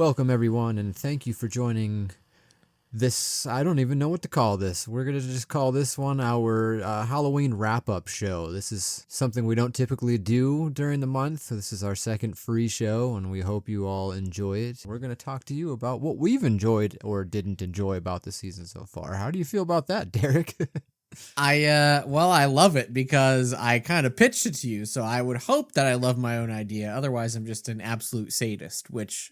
Welcome, everyone, and thank you for joining this. I don't even know what to call this. We're going to just call this one our Halloween wrap-up show. This is something we don't typically do during the month. This is our second free show, and we hope you all enjoy it. We're going to talk to you about what we've enjoyed or didn't enjoy about the season so far. How do you feel about that, Derek? I love it because I kind of pitched it to you, so I would hope that I love my own idea. Otherwise, I'm just an absolute sadist, which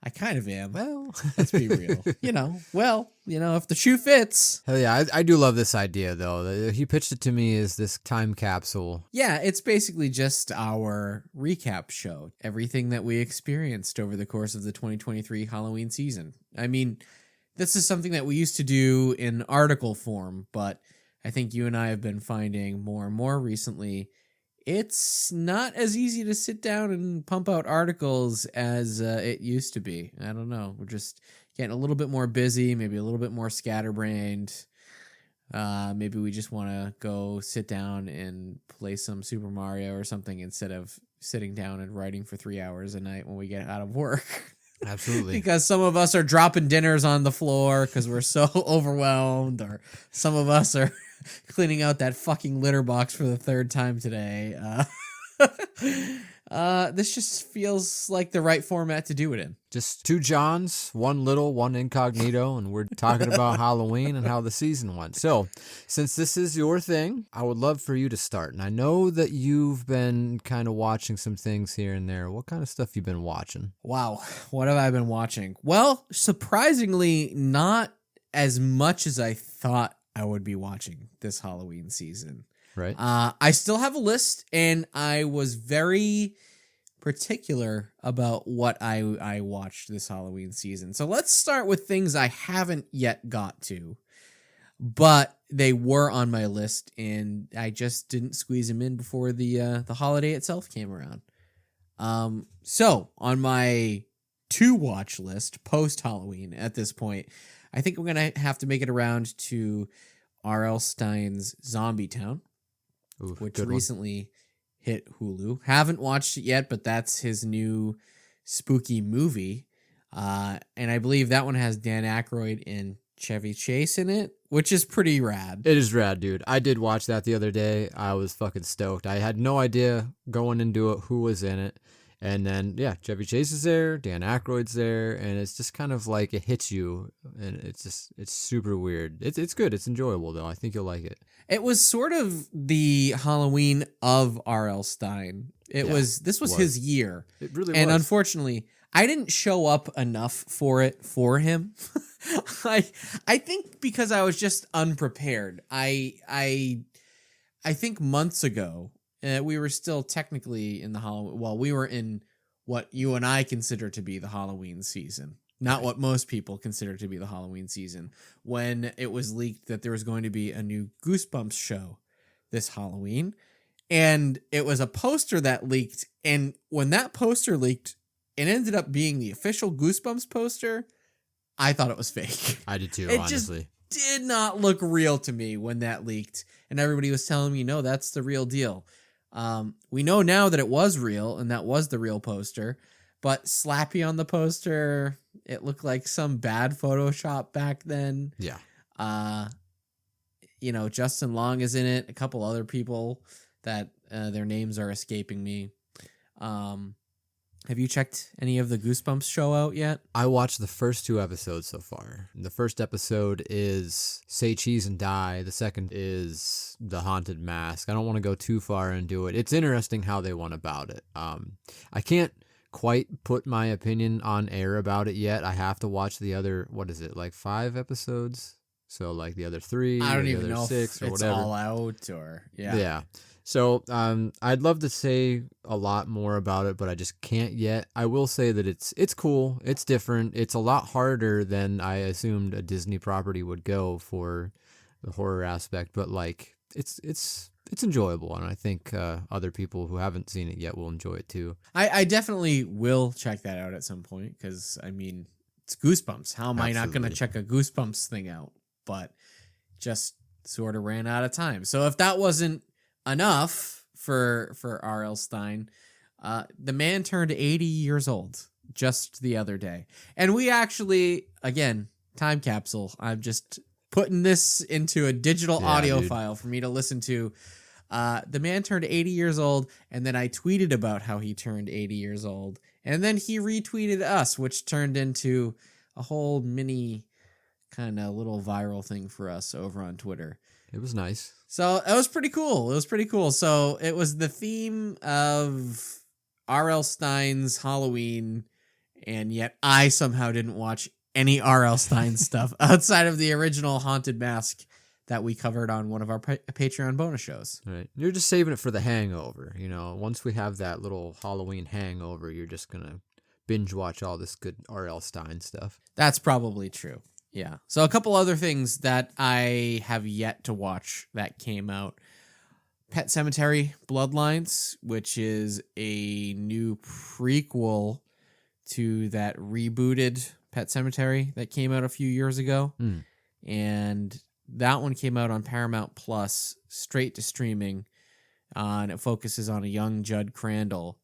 I kind of am. Well, let's be real. If the shoe fits. Hell yeah, I do love this idea, though. He pitched it to me as this time capsule. Yeah, it's basically just our recap show. Everything that we experienced over the course of the 2023 Halloween season. I mean, this is something that we used to do in article form, but I think you and I have been finding more and more recently it's not as easy to sit down and pump out articles as it used to be. I don't know. We're just getting a little bit more busy, maybe a little bit more scatterbrained. Maybe we just want to go sit down and play some Super Mario or something instead of sitting down and writing for 3 hours a night when we get out of work. Absolutely. Because some of us are dropping dinners on the floor because we're so overwhelmed, or some of us are cleaning out that fucking litter box for the third time today. This just feels like the right format to do it in. Just two Johns, one little, one incognito, and we're talking about Halloween and how the season went. So, since this is your thing, I would love for you to start. And I know that you've been kind of watching some things here and there. What kind of stuff you been watching? Wow, what have I been watching? Well, surprisingly, not as much as I thought I would be watching this Halloween season. Right. I still have a list, and I was very particular about what I watched this Halloween season. So let's start with things I haven't yet got to, but they were on my list, and I just didn't squeeze them in before the holiday itself came around. So on my to-watch list post-Halloween at this point, I think I'm going to have to make it around to R.L. Stein's Zombie Town, which recently hit Hulu. Haven't watched it yet, but that's his new spooky movie. And I believe that one has Dan Aykroyd and Chevy Chase in it, which is pretty rad. It is rad, dude. I did watch that the other day. I was fucking stoked. I had no idea going into it who was in it. And then, yeah, Chevy Chase is there, Dan Aykroyd's there, and it's just kind of like it hits you, and it's super weird. It's good. It's enjoyable, though. I think you'll like it. It was sort of the Halloween of R.L. Stein. This was his year. It really and was. Unfortunately, I didn't show up enough for it for him. I think because I was just unprepared. I think months ago, we were still technically in the Halloween. Well, we were in what you and I consider to be the Halloween season, not what most people consider to be the Halloween season, when it was leaked that there was going to be a new Goosebumps show this Halloween. And it was a poster that leaked. And when that poster leaked, it ended up being the official Goosebumps poster. I thought it was fake. I did too, It honestly. just did not look real to me when that leaked. And everybody was telling me, no, that's the real deal. We know now that it was real and that was the real poster, but Slappy on the poster, it looked like some bad Photoshop back then. Yeah. Justin Long is in it. A couple other people that their names are escaping me. Have you checked any of the Goosebumps show out yet? I watched the first 2 episodes so far. The first episode is Say Cheese and Die. The second is The Haunted Mask. I don't want to go too far into it. It's interesting how they went about it. I can't quite put my opinion on air about it yet. I have to watch the other, 5 episodes? So like the other 3, I don't or the even other know 6 if or it's whatever. all out or Yeah. So I'd love to say a lot more about it, but I just can't yet. I will say that it's cool. It's different. It's a lot harder than I assumed a Disney property would go for the horror aspect, but like it's enjoyable, and I think other people who haven't seen it yet will enjoy it too. I definitely will check that out at some point because, I mean, it's Goosebumps. How am I not going to check a Goosebumps thing out? But just sort of ran out of time. So if that wasn't enough for R.L. Stein, the man turned 80 years old just the other day. And we actually, again, time capsule. I'm just putting this into a digital audio file for me to listen to. The man turned 80 years old, and then I tweeted about how he turned 80 years old. And then he retweeted us, which turned into a whole mini kind of little viral thing for us over on Twitter. It was nice. So it was pretty cool. So it was the theme of R.L. Stein's Halloween, and yet I somehow didn't watch any R.L. Stein stuff outside of the original Haunted Mask that we covered on one of our Patreon bonus shows. Right. You're just saving it for the hangover. Once we have that little Halloween hangover, you're just going to binge watch all this good R.L. Stein stuff. That's probably true. Yeah. So a couple other things that I have yet to watch that came out. Pet Sematary Bloodlines, which is a new prequel to that rebooted Pet Sematary that came out a few years ago. And that one came out on Paramount Plus, straight to streaming. And it focuses on a young Judd Crandall.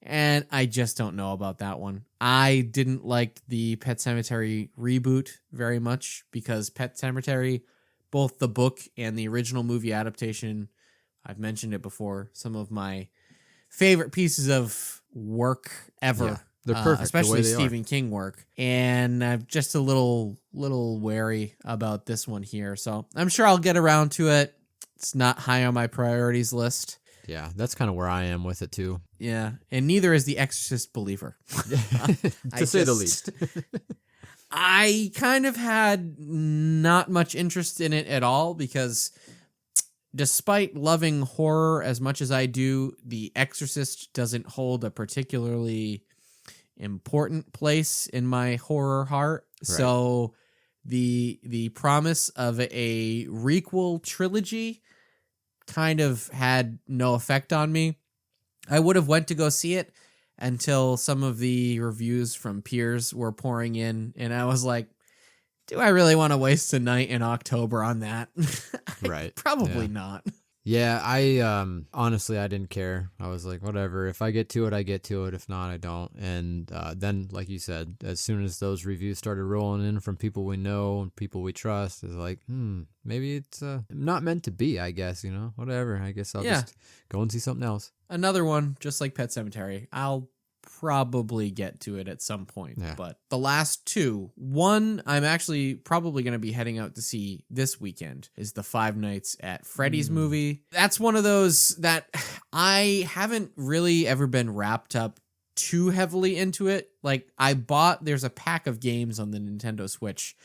And I just don't know about that one. I didn't like the Pet Sematary reboot very much because Pet Sematary, both the book and the original movie adaptation, I've mentioned it before, some of my favorite pieces of work ever. Yeah, they're perfect, especially the way they Stephen King work. And I'm just a little wary about this one here. So I'm sure I'll get around to it. It's not high on my priorities list. Yeah, that's kind of where I am with it too. Yeah, and neither is The Exorcist Believer. To say the least. I kind of had not much interest in it at all because despite loving horror as much as I do, The Exorcist doesn't hold a particularly important place in my horror heart. Right. So the promise of a requel trilogy kind of had no effect on me. I would have went to go see it until some of the reviews from peers were pouring in, and I was like, do I really want to waste a night in October on that? Right. Probably not. Yeah, I honestly, I didn't care. I was like, whatever. If I get to it, I get to it. If not, I don't. And then, like you said, as soon as those reviews started rolling in from people we know and people we trust, it's like, maybe it's not meant to be, I guess, whatever. I guess I'll just go and see something else. Another one, just like Pet Sematary. I'll probably get to it at some point. Yeah. But the last two, one I'm actually probably going to be heading out to see this weekend is the Five Nights at Freddy's movie. That's one of those that I haven't really ever been wrapped up too heavily into it. Like there's a pack of games on the Nintendo Switch.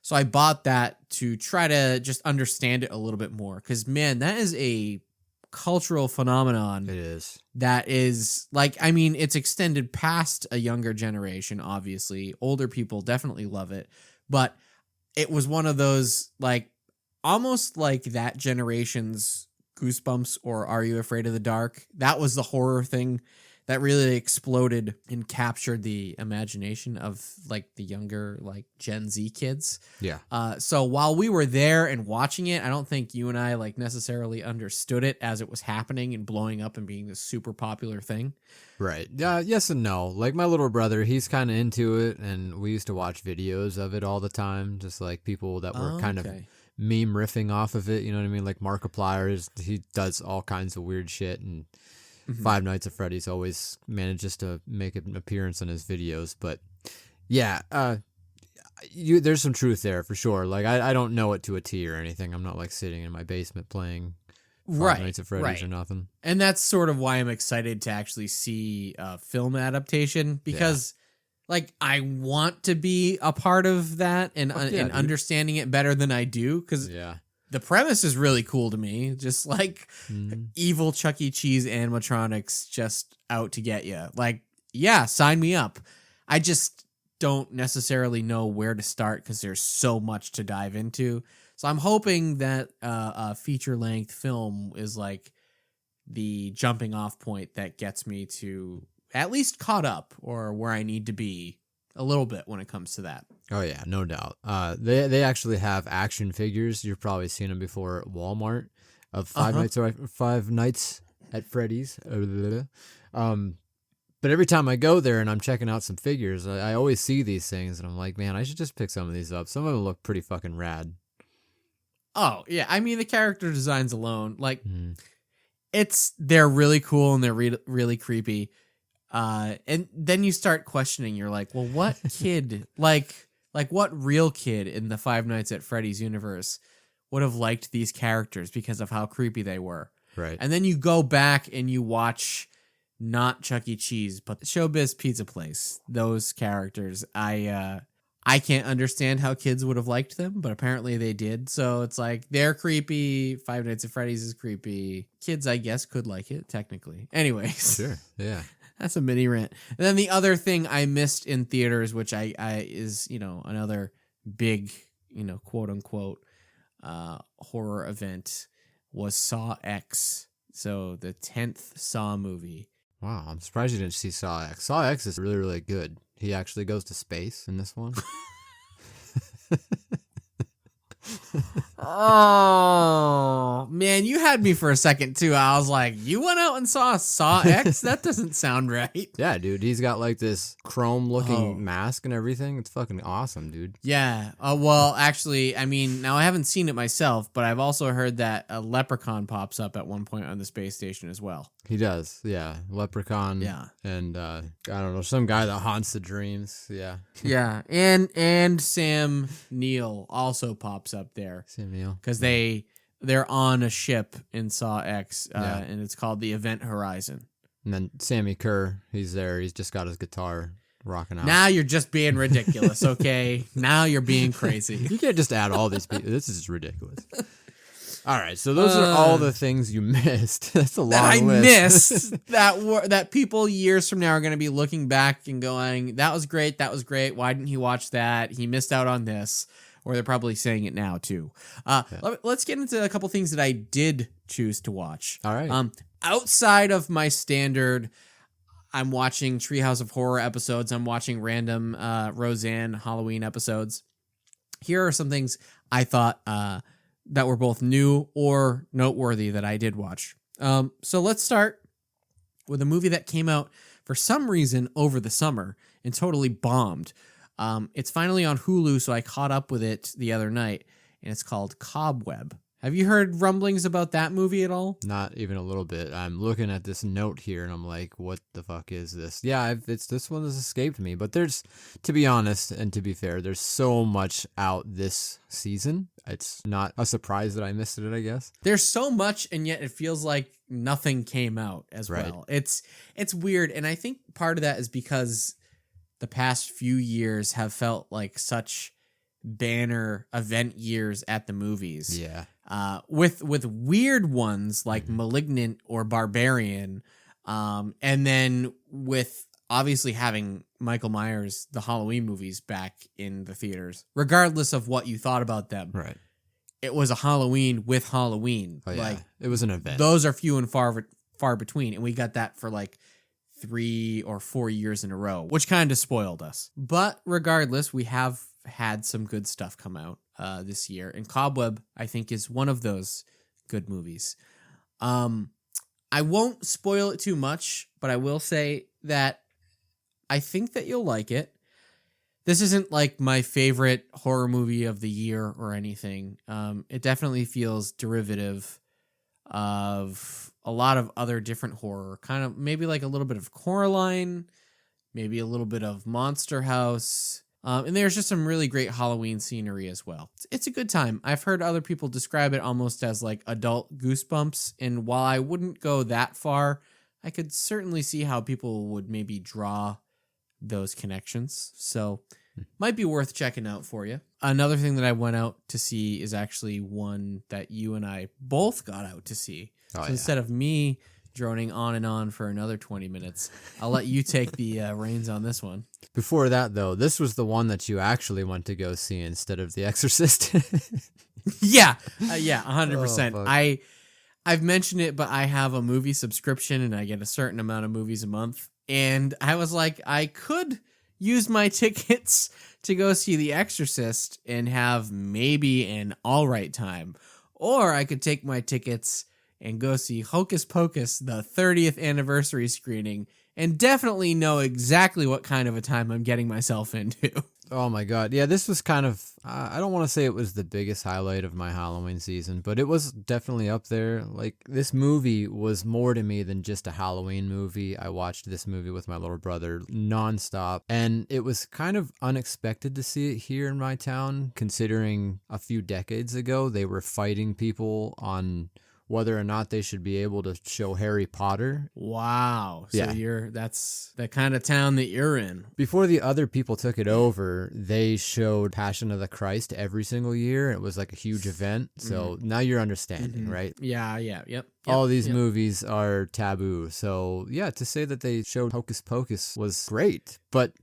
So I bought that to try to just understand it a little bit more. Because, man, that is a cultural phenomenon. It is. That is it's extended past a younger generation, obviously. Older people definitely love it. But it was one of those, almost like that generation's Goosebumps or Are You Afraid of the Dark? That was the horror thing that really exploded and captured the imagination of the younger Gen Z kids. Yeah. So while we were there and watching it, I don't think you and I necessarily understood it as it was happening and blowing up and being this super popular thing. Right. Yes and no. Like my little brother, he's kind of into it, and we used to watch videos of it all the time, just like people that were kind of meme riffing off of it. You know what I mean? Like Markiplier, he does all kinds of weird shit, and Five Nights at Freddy's always manages to make an appearance on his videos. But yeah, there's some truth there for sure. I don't know it to a T or anything. I'm not sitting in my basement playing Five Nights at Freddy's or nothing. And that's sort of why I'm excited to actually see a film adaptation because I want to be a part of that and understanding it better than I do because the premise is really cool to me. Just evil Chuck E. Cheese animatronics just out to get you. Sign me up. I just don't necessarily know where to start because there's so much to dive into. So I'm hoping that a feature-length film is the jumping off point that gets me to at least caught up or where I need to be a little bit when it comes to that. Oh yeah, no doubt. They actually have action figures. You've probably seen them before at Walmart of Five Nights at Freddy's. But But every time I go there and I'm checking out some figures, I always see these things and I'm like, man, I should just pick some of these up. Some of them look pretty fucking rad. Oh, yeah. I mean, the character designs alone, like, Mhm. they're really cool and they're really creepy. And then you start questioning, you're like, well, what kid, like what real kid in the Five Nights at Freddy's universe would have liked these characters because of how creepy they were? Right. And then you go back and you watch not Chuck E. Cheese, but the Showbiz Pizza Place. Those characters, I can't understand how kids would have liked them, but apparently they did. So it's like they're creepy. Five Nights at Freddy's is creepy. Kids, I guess, could like it technically. Anyways, Sure. Yeah. that's a mini rant. And then the other thing I missed in theaters, which I is another big quote unquote horror event, was Saw X. So the 10th Saw movie. Wow, I'm surprised you didn't see Saw X. Saw X is really, really good. He actually goes to space in this one. Oh, man, you had me for a second, too. I was like, you went out and saw Saw X? That doesn't sound right. Yeah, dude, he's got like this chrome-looking Oh. mask and everything. It's fucking awesome, dude. Yeah. Well, actually, I mean, now I haven't seen it myself, but I've also heard that a leprechaun pops up at one point on the space station as well. He does, yeah. Leprechaun. Yeah. And I don't know, some guy that haunts the dreams. Yeah. Yeah. And Sam Neill also pops up there. Samuel. Because they're on a ship in Saw X, Yeah. and it's called the Event Horizon. And then Sammy Kerr, he's there. He's just got his guitar rocking out. Now you're just being ridiculous, okay? Now you're being crazy. You can't just add all these people. This is ridiculous. All right, so those are all the things you missed. That's a long That I list. missed that people years from now are going to be looking back and going, that was great. Why didn't he watch that? He missed out on this. Or they're probably saying it now too. Let's get into a couple things that I did choose to watch. All right. Outside of my standard, I'm watching Treehouse of Horror episodes. I'm watching random Roseanne Halloween episodes. Here are some things I thought that were both new or noteworthy that I did watch. So let's start with a movie that came out for some reason over the summer and totally bombed. It's finally on Hulu, so I caught up with it the other night, and it's called Cobweb. Have you heard rumblings about that movie at all? Not even a little bit. I'm looking at this note here, and I'm like, what the fuck is this? Yeah, this one has escaped me. But there's, to be honest and to be fair, there's so much out this season. It's not a surprise that I missed it, I guess. There's so much, and yet it feels like nothing came out as Right. well. It's weird, and I think part of that is because the past few years have felt like such banner event years at the movies. Yeah. With weird ones like Malignant or Barbarian, and then with obviously having Michael Myers, the Halloween movies back in the theaters, regardless of what you thought about them. Right. It was a Halloween with Halloween. Oh, yeah. Like It was an event. those are few and far between, and we got that for like 3 or 4 years in a row, which kind of spoiled us. But regardless, we have had some good stuff come out this year, and Cobweb, I think, is one of those good movies. I won't spoil it too much, but I will say that I think that you'll like it. This isn't like my favorite horror movie of the year or anything. It definitely feels derivative of a lot of other different horror, kind of maybe like a little bit of Coraline, maybe a little bit of Monster House. And there's just some really great Halloween scenery as well. It's a good time. I've heard other people describe it almost as like adult Goosebumps. And while I wouldn't go that far, I could certainly see how people would maybe draw those connections. So might be worth checking out for you. Another thing that I went out to see is actually one that you and I both got out to see. Oh, So instead of me droning on and on for another 20 minutes, I'll let you take the reins on this one. Before that, though, this was the one that you actually went to go see instead of The Exorcist. Yeah, 100%. Oh, fuck. I've mentioned it, but I have a movie subscription and I get a certain amount of movies a month. And I was like, I could use my tickets to go see The Exorcist and have maybe an all right time. Or I could take my tickets and go see Hocus Pocus, the 30th anniversary screening, and definitely know exactly what kind of a time I'm getting myself into. Oh my God. Yeah, this was kind of, I don't want to say it was the biggest highlight of my Halloween season, but it was definitely up there. Like, this movie was more to me than just a Halloween movie. I watched this movie with my little brother nonstop, and it was kind of unexpected to see it here in my town, considering a few decades ago they were fighting people on whether or not they should be able to show Harry Potter. Wow. So Yeah. that's the kind of town that you're in. Before the other people took it over, they showed Passion of the Christ every single year. It was like a huge event. So now you're understanding, right? Yeah, yep. All these movies are taboo. So yeah, to say that they showed Hocus Pocus was great. But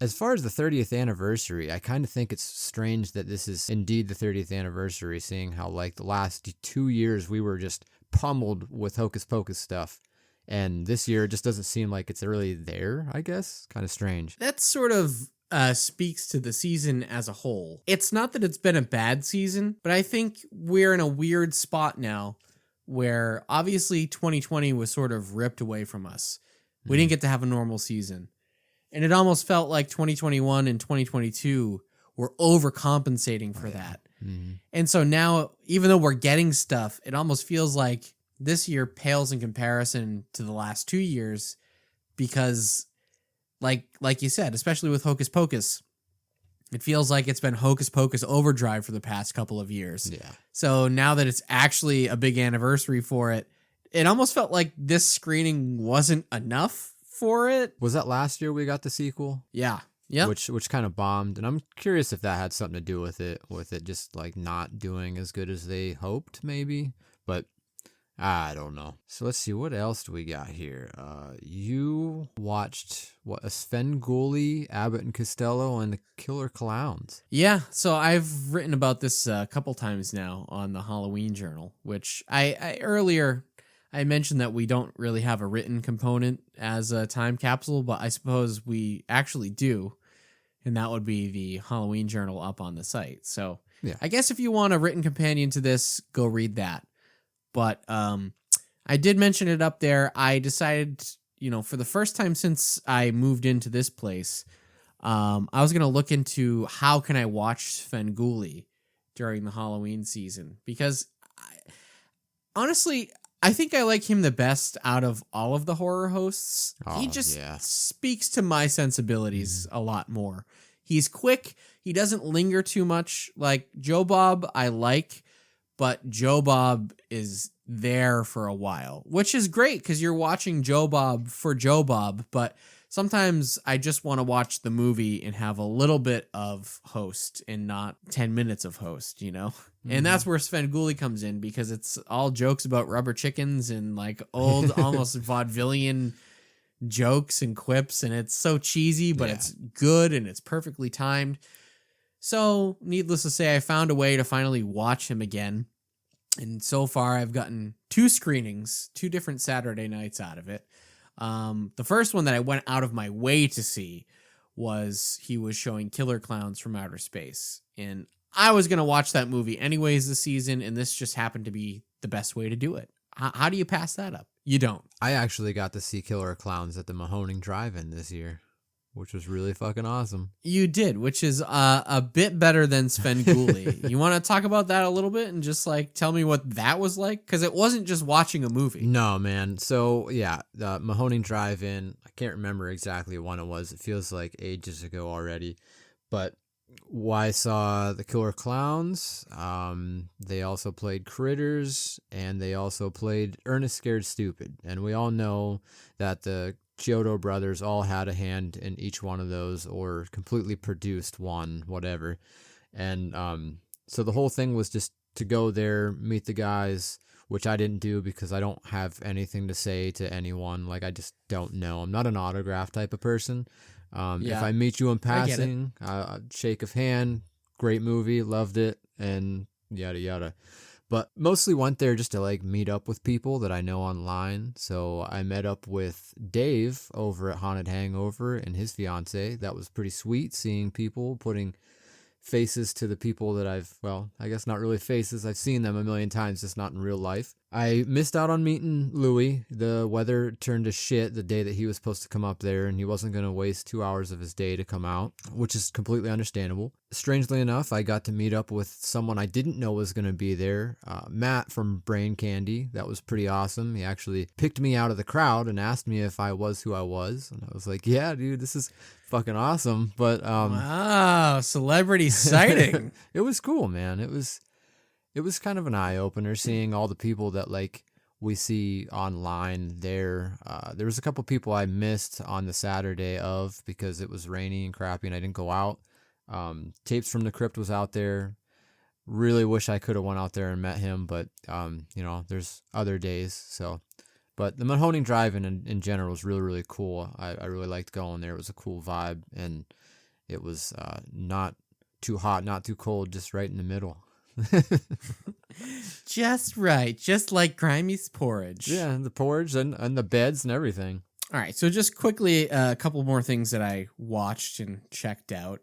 as far as the 30th anniversary, I kind of think it's strange that this is indeed the 30th anniversary, seeing how like the last 2 years we were just pummeled with Hocus Pocus stuff. And this year it just doesn't seem like it's really there, I guess. Kind of strange. That sort of speaks to the season as a whole. It's not that it's been a bad season, but I think we're in a weird spot now where obviously 2020 was sort of ripped away from us. We didn't get to have a normal season. And it almost felt like 2021 and 2022 were overcompensating for that. Mm-hmm. And so now, even though we're getting stuff, it almost feels like this year pales in comparison to the last 2 years because, like you said, especially with Hocus Pocus, it feels like it's been Hocus Pocus overdrive for the past couple of years. Yeah. So now that it's actually a big anniversary for it, it almost felt like this screening wasn't enough for it. Was that last year we got the sequel? Yeah. Yeah. Which kind of bombed, and I'm curious if that had something to do with it just like not doing as good as they hoped, maybe. But I don't know. So let's see, what else do we got here? You watched a Svengoolie, Abbott and Costello, and the Killer Clowns. Yeah, so I've written about this a couple times now on the Halloween Journal, which I earlier I mentioned that we don't really have a written component as a time capsule, but I suppose we actually do, and that would be the Halloween Journal up on the site. So Yeah. I guess if you want a written companion to this, go read that. But I did mention it up there. I decided, for the first time since I moved into this place, I was going to look into how can I watch Svengoolie during the Halloween season. Because, honestly, I think I like him the best out of all of the horror hosts. He just speaks to my sensibilities a lot more. He's quick. He doesn't linger too much. Like Joe Bob, I like, but Joe Bob is there for a while, which is great because you're watching Joe Bob for Joe Bob. But sometimes I just want to watch the movie and have a little bit of host and not 10 minutes of host, And that's where Svengoolie comes in because it's all jokes about rubber chickens and like old, almost vaudevillian jokes and quips. And it's so cheesy, but it's good and it's perfectly timed. So needless to say, I found a way to finally watch him again. And so far I've gotten 2 screenings, 2 different Saturday nights out of it. The first one that I went out of my way to see was he was showing Killer Clowns from Outer Space. And I was going to watch that movie anyways this season, and this just happened to be the best way to do it. How do you pass that up? You don't. I actually got to see Killer Clowns at the Mahoning Drive-In this year, which was really fucking awesome. You did, which is a bit better than Svengoolie. You want to talk about that a little bit and just like tell me what that was like? Because it wasn't just watching a movie. No, man. So yeah, the Mahoning Drive-In, I can't remember exactly when it was. It feels like ages ago already. But I saw the Killer Clowns. They also played Critters, and they also played Ernest Scared Stupid. And we all know that the Chiodo brothers all had a hand in each one of those, or completely produced one, whatever. And so the whole thing was just to go there, meet the guys, which I didn't do because I don't have anything to say to anyone. Like, I just don't know. I'm not an autograph type of person. If I meet you in passing, shake of hand, great movie, loved it, and yada yada. But mostly went there just to like meet up with people that I know online. So I met up with Dave over at Haunted Hangover and his fiance. That was pretty sweet, seeing people putting faces to the people that I guess not really faces. I've seen them a million times, just not in real life. I missed out on meeting Louis. The weather turned to shit the day that he was supposed to come up there, and he wasn't going to waste 2 hours of his day to come out, which is completely understandable. Strangely enough, I got to meet up with someone I didn't know was going to be there, Matt from Brain Candy. That was pretty awesome. He actually picked me out of the crowd and asked me if I was who I was, and I was like, yeah, dude, this is fucking awesome. But wow, celebrity sighting. It was cool, man. It was kind of an eye-opener seeing all the people that like we see online there. There was a couple people I missed on the Saturday of because it was rainy and crappy and I didn't go out. Tapes from the Crypt was out there. Really wish I could have went out there and met him, but there's other days. So, but the Mahoning Drive-In in general was really, really cool. I really liked going there. It was a cool vibe, and it was not too hot, not too cold, just right in the middle. Just right, just like Grimey's porridge. Yeah, the porridge and the beds and everything. All right, so just quickly, a couple more things that I watched and checked out.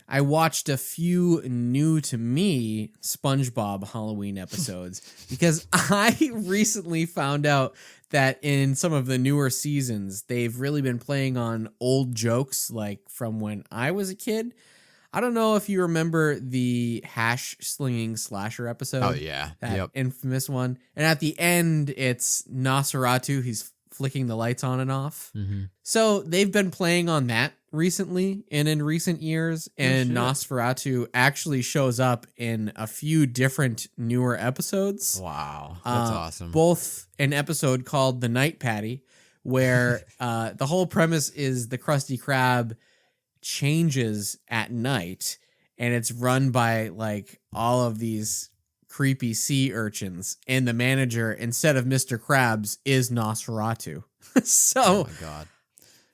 I watched a few new to me SpongeBob Halloween episodes because I recently found out that in some of the newer seasons, they've really been playing on old jokes like from when I was a kid. I don't know if you remember the hash slinging slasher episode. Oh, yeah. That infamous one. And at the end, it's Nosferatu. He's flicking the lights on and off. Mm-hmm. So they've been playing on that recently and in recent years. And Nosferatu actually shows up in a few different newer episodes. Wow. That's awesome. Both an episode called The Night Patty, where the whole premise is the Krusty Krab changes at night, and it's run by like all of these creepy sea urchins, and the manager, instead of Mr. Krabs, is Nosferatu. So oh my god,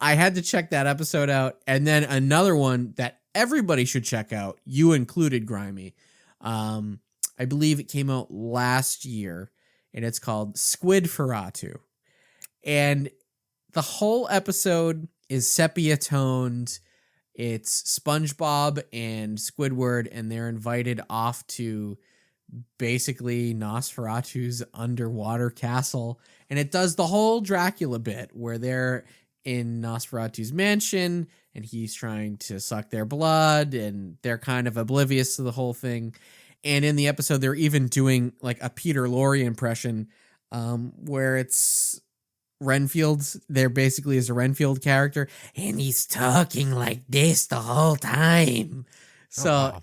I had to check that episode out. And then another one that everybody should check out, you included, Grimey. I believe it came out last year, and it's called Squidferatu. And the whole episode is sepia toned. It's SpongeBob and Squidward, and they're invited off to basically Nosferatu's underwater castle. And it does the whole Dracula bit where they're in Nosferatu's mansion and he's trying to suck their blood, and they're kind of oblivious to the whole thing. And in the episode, they're even doing like a Peter Lorre impression where it's Renfield's. There basically is a Renfield character, and he's talking like this the whole time. So wow.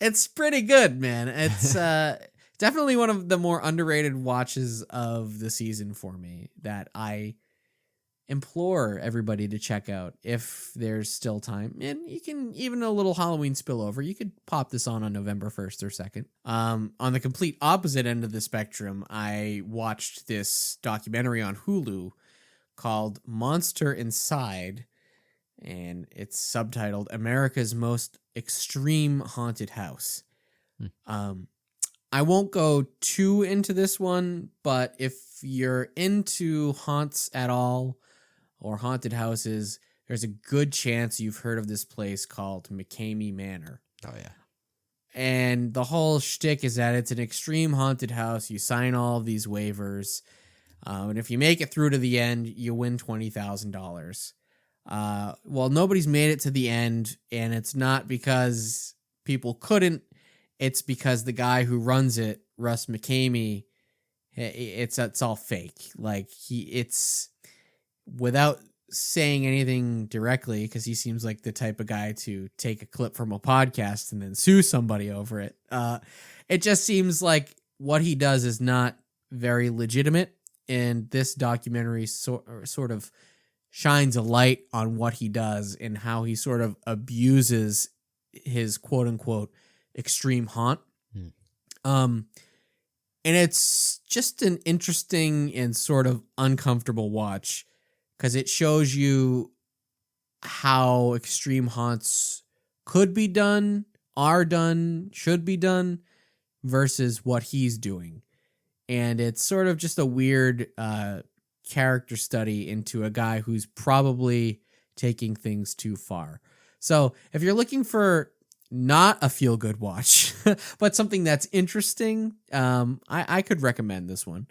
It's pretty good, man. It's definitely one of the more underrated watches of the season for me that I implore everybody to check out if there's still time. And you can, even a little Halloween spillover, you could pop this on November 1st or 2nd. On the complete opposite end of the spectrum, I watched this documentary on Hulu called Monster Inside, and it's subtitled America's Most Extreme Haunted House. I won't go too into this one, but if you're into haunts at all or haunted houses, there's a good chance you've heard of this place called McCamey Manor. Oh yeah. And the whole shtick is that it's an extreme haunted house. You sign all of these waivers, and if you make it through to the end, you win $20,000. Well, nobody's made it to the end, and it's not because people couldn't. It's because the guy who runs it, Russ McCamey, it's all fake. Like it's without saying anything directly, because he seems like the type of guy to take a clip from a podcast and then sue somebody over it. It just seems like what he does is not very legitimate, and this documentary sort of shines a light on what he does and how he sort of abuses his quote unquote extreme haunt. And it's just an interesting and sort of uncomfortable watch, because it shows you how extreme haunts could be done, are done, should be done, versus what he's doing. And it's sort of just a weird character study into a guy who's probably taking things too far. So if you're looking for not a feel-good watch, but something that's interesting, I could recommend this one.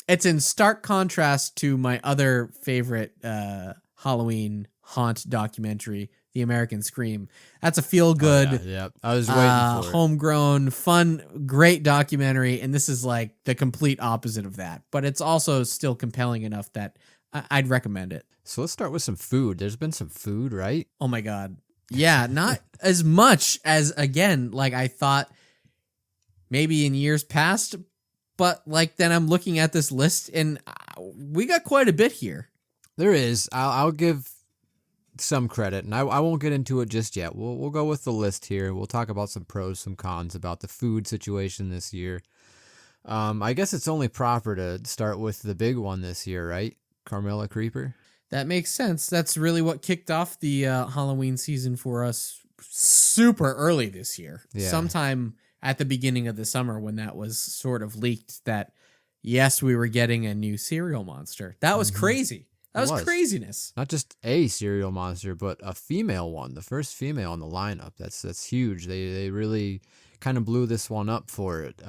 It's in stark contrast to my other favorite Halloween haunt documentary, The American Scream. That's a feel-good, yeah. I was waiting for it. homegrown, fun, great documentary, and this is like the complete opposite of that. But it's also still compelling enough that I'd recommend it. So let's start with some food. There's been some food, right? Oh my God. Yeah, not as much as, again, like I thought maybe in years past, but like then I'm looking at this list and we got quite a bit here. There is. I'll give some credit, and I won't get into it just yet. We'll go with the list here. We'll talk about some pros, some cons about the food situation this year. I guess it's only proper to start with the big one this year, right? Carmilla Creeper. That makes sense. That's really what kicked off the Halloween season for us super early this year. Yeah. Sometime at the beginning of the summer when that was sort of leaked that, yes, we were getting a new cereal monster. That was crazy. That was craziness. Not just a cereal monster, but a female one. The first female in the lineup. That's huge. They really kind of blew this one up for it.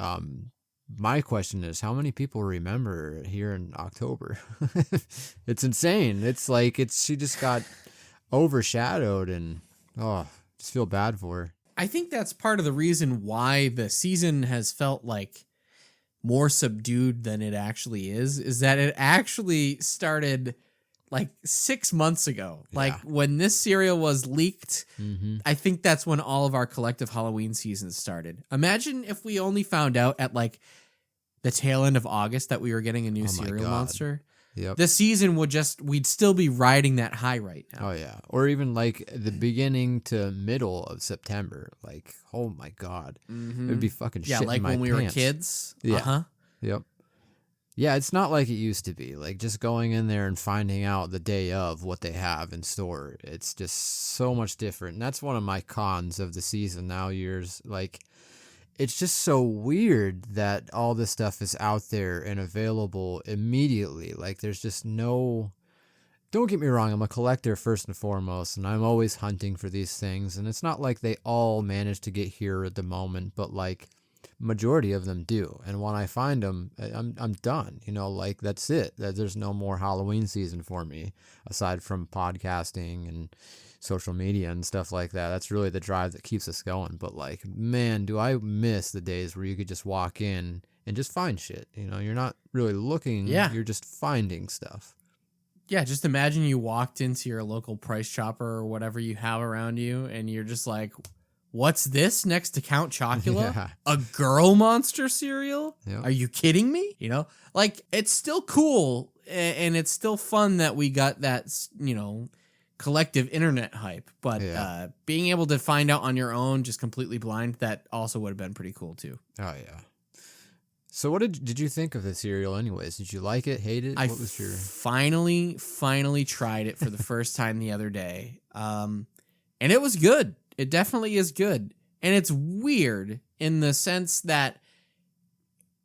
My question is, how many people remember here in October? It's insane. It's like she just got overshadowed, and just feel bad for her. I think that's part of the reason why the season has felt like more subdued than it actually is that it actually started like 6 months ago. Yeah. Like when this cereal was leaked, Mm-hmm. I think that's when all of our collective Halloween seasons started. Imagine if we only found out at like the tail end of August that we were getting a new cereal monster. Yep. The season we'd still be riding that high right now. Oh yeah. Or even like the beginning to middle of September. Like, oh my God. Mm-hmm. It would be fucking shit in like my when we pants. were kids. Yeah. Uh-huh. Yep. Yeah, it's not like it used to be. Like just going in there and finding out the day of what they have in store. It's just so much different. And that's one of my cons of the season now. It's just so weird that all this stuff is out there and available immediately. Like there's just no... Don't get me wrong, I'm a collector first and foremost, and I'm always hunting for these things. And it's not like they all manage to get here at the moment, but like majority of them do. And when I find them, I'm done. Like that's it. There's no more Halloween season for me aside from podcasting and social media and stuff like that. That's really the drive that keeps us going. But like, man, do I miss the days where you could just walk in and just find shit. You're not really looking. Yeah. You're just finding stuff. Yeah, just imagine you walked into your local Price Chopper or whatever you have around you, and you're just like, what's this next to Count Chocula? Yeah. A girl monster cereal? Yep. Are you kidding me? Like, it's still cool, and it's still fun that we got that, collective internet hype. But being able to find out on your own, just completely blind, that also would have been pretty cool, too. Oh, yeah. So what did you think of the cereal anyways? Did you like it, hate it? I What was your... finally tried it for the first time the other day. And it was good. It definitely is good. And it's weird in the sense that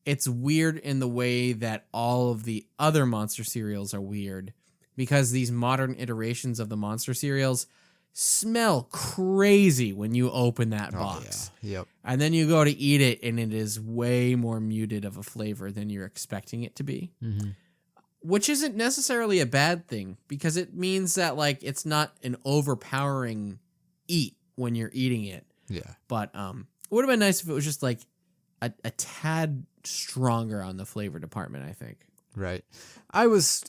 it's weird in the way that all of the other monster cereals are weird, because these modern iterations of the monster cereals smell crazy when you open that box. Yeah. Yep. And then you go to eat it, and it is way more muted of a flavor than you're expecting it to be. Mm-hmm. Which isn't necessarily a bad thing, because it means that like it's not an overpowering eat when you're eating it. Yeah. But it would have been nice if it was just like a tad stronger on the flavor department, I think. Right. I was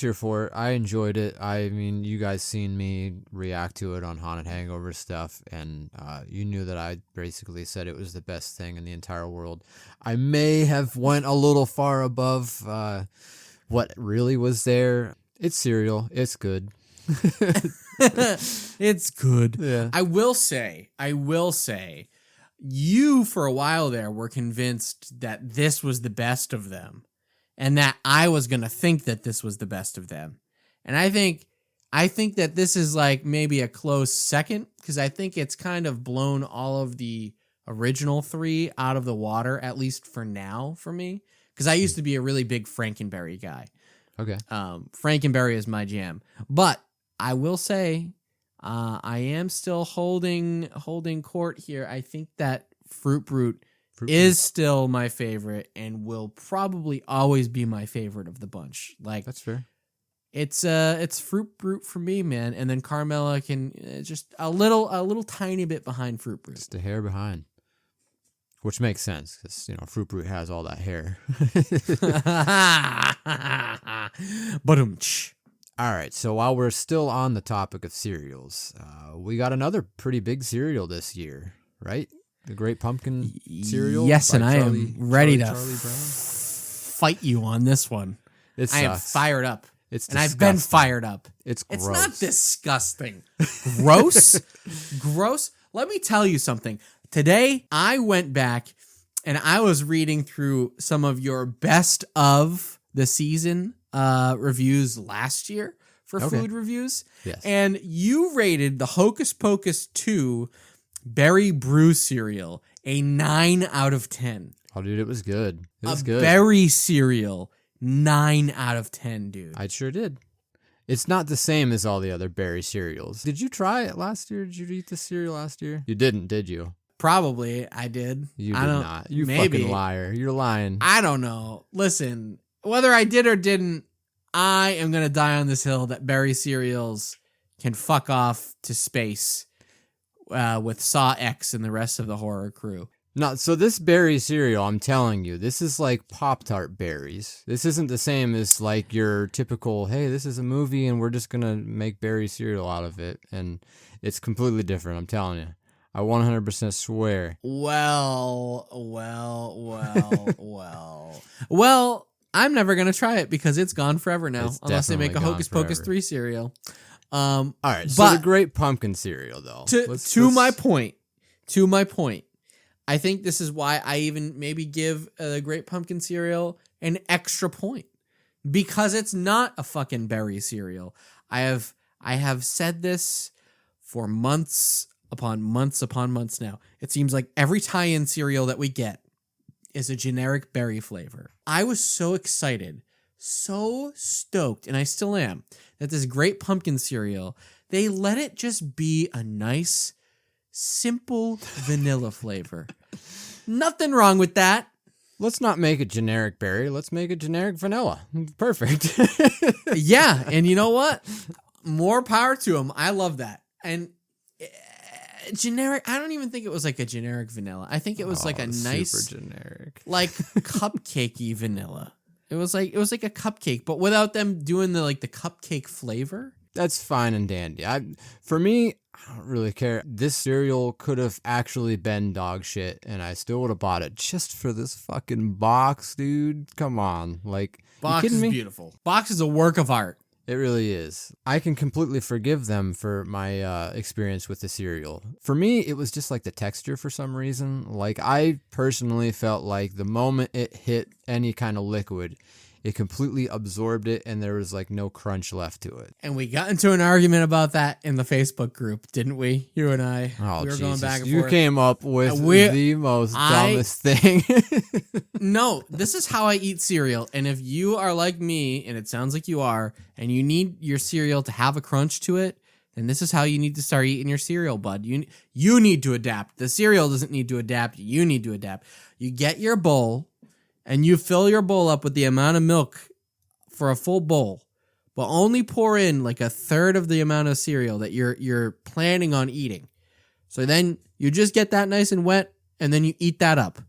here for it. I enjoyed it. I mean, you guys seen me react to it on Haunted Hangover stuff, and you knew that I basically said it was the best thing in the entire world. I may have went a little far above what really was there. It's cereal. It's good. It's good. Yeah. I will say, you for a while there were convinced that this was the best of them, and that I was going to think that this was the best of them. And I think that this is like maybe a close second, because I think it's kind of blown all of the original three out of the water, at least for now, for me. Because I used to be a really big Frankenberry guy. Okay. Frankenberry is my jam. But I will say, I am still holding court here. I think that Fruit Brute is still my favorite and will probably always be my favorite of the bunch. Like, That's fair. It's Fruit Brute for me, man. And then Carmella can just a little tiny bit behind Fruit Brute. Just a hair behind. Which makes sense because, Fruit Brute has all that hair. Badumch. All right, so while we're still on the topic of cereals, we got another pretty big cereal this year, right? The Great Pumpkin cereal. Yes, and I am ready to Charlie Brown. fight you on this one. I am fired up. It's and I've been fired up. It's gross. It's not disgusting. Gross? Gross? Let me tell you something. Today, I went back and I was reading through some of your best of the season reviews last year for food reviews. Yes. And you rated the Hocus Pocus 2 Berry Brew cereal a 9 out of 10. Oh, dude, it was good. It was good. Berry cereal, 9 out of 10, dude. I sure did. It's not the same as all the other berry cereals. Did you try it last year? Did you eat the cereal last year? You didn't, did you? Probably I did. You did not. You maybe. Fucking liar. You're lying. I don't know. Listen, whether I did or didn't, I am going to die on this hill that berry cereals can fuck off to space with Saw X and the rest of the horror crew. No, so this berry cereal, I'm telling you, this is like Pop-Tart berries. This isn't the same as like your typical, hey, this is a movie and we're just going to make berry cereal out of it. And it's completely different, I'm telling you. I 100% swear. Well, I'm never going to try it because it's gone forever now, unless they make a Hocus Pocus 3 cereal. All right, so the Great Pumpkin cereal, though. To my point, I think this is why I even maybe give the Great Pumpkin cereal an extra point. Because it's not a fucking berry cereal. I have said this for months upon months now. It seems like every tie-in cereal that we get is a generic berry flavor. I was so excited, so stoked, and I still am, that this Great Pumpkin cereal, they let it just be a nice, simple vanilla flavor. Nothing wrong with that. Let's not make it generic berry. Let's make it generic vanilla. Perfect. Yeah, and you know what? More power to them. I love that. And generic, I don't even think it was like a generic vanilla. I think it was like a nice, super generic, like cupcakey vanilla. It was like a cupcake, but without them doing the cupcake flavor. That's fine and dandy. For me, I don't really care. This cereal could have actually been dog shit, and I still would have bought it just for this fucking box, dude. Come on, Box you kidding is me? beautiful. Box is a work of art. It really is. I can completely forgive them for my experience with the cereal. For me, it was just like the texture for some reason. Like, I personally felt like the moment it hit any kind of liquid, it completely absorbed it and there was like no crunch left to it. And we got into an argument about that in the Facebook group, didn't we? You and I. Oh, we were Jesus. Going back and you forth. Came up with the most dumbest thing. No, this is how I eat cereal. And if you are like me, and it sounds like you are, and you need your cereal to have a crunch to it, then this is how you need to start eating your cereal, bud. You need to adapt. The cereal doesn't need to adapt. You need to adapt. You get your bowl, and you fill your bowl up with the amount of milk for a full bowl, but only pour in like a third of the amount of cereal that you're planning on eating. So then you just get that nice and wet, and then you eat that up.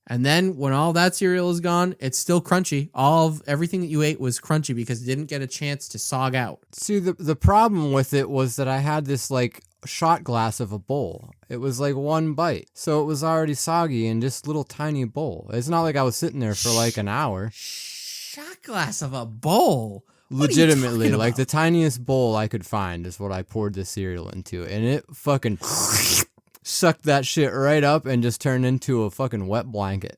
And then when all that cereal is gone, it's still crunchy. Everything that you ate was crunchy because it didn't get a chance to sog out. See, the problem with it was that I had this like shot glass of a bowl. It was like one bite. So it was already soggy in this little tiny bowl. It's not like I was sitting there for like an hour. Shot glass of a bowl? Legitimately, like the tiniest bowl I could find is what I poured the cereal into. And it fucking sucked that shit right up and just turned into a fucking wet blanket.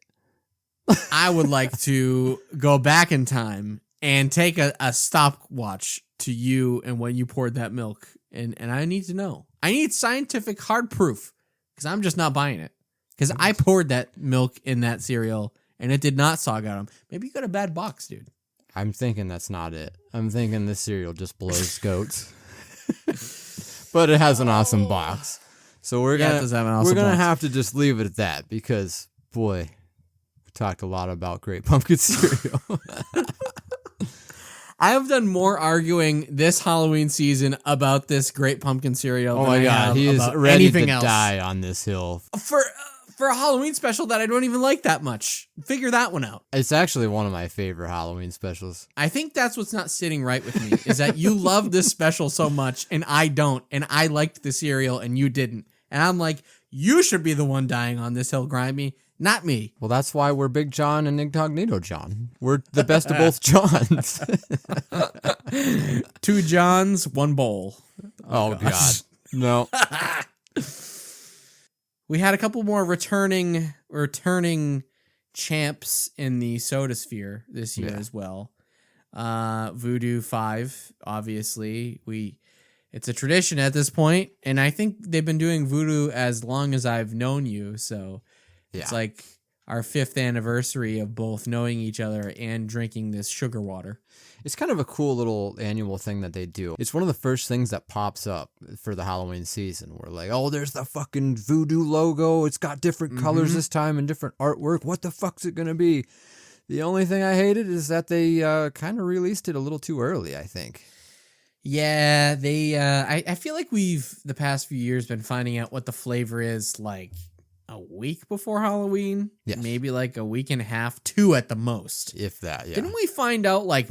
I would like to go back in time and take a stopwatch to you and when you poured that milk. And I need to know. I need scientific hard proof because I'm just not buying it. Because I poured that milk in that cereal and it did not sog out. Maybe you got a bad box, dude. I'm thinking that's not it. I'm thinking this cereal just blows goats. but it has an awesome box. So we're Yeah, it gonna does have an awesome we're gonna box. have to just leave it at that because boy, we talked a lot about Great Pumpkin cereal. I have done more arguing this Halloween season about this Great Pumpkin cereal. Oh than my I god, have he is about ready anything to else. die on this hill. For a Halloween special that I don't even like that much. Figure that one out. It's actually one of my favorite Halloween specials. I think that's what's not sitting right with me is that you love this special so much and I don't, and I liked the cereal and you didn't. And I'm like, you should be the one dying on this hill, Grimey, not me. Well, that's why we're Big John and Incognito John. We're the best of both Johns. 2 Johns, 1 bowl. Oh god. No. We had a couple more returning champs in the soda sphere this year as well. Voodoo 5, obviously. It's a tradition at this point, and I think they've been doing Voodoo as long as I've known you, so it's like our 5th anniversary of both knowing each other and drinking this sugar water. It's kind of a cool little annual thing that they do. It's one of the first things that pops up for the Halloween season. We're like, oh, there's the fucking Voodoo logo. It's got different colors this time and different artwork. What the fuck's it going to be? The only thing I hated is that they kind of released it a little too early, I think. Yeah, they. I feel like we've the past few years been finding out what the flavor is like a week before Halloween. Yes. Maybe like a week and a half, 2 at the most. If that, yeah. Didn't we find out like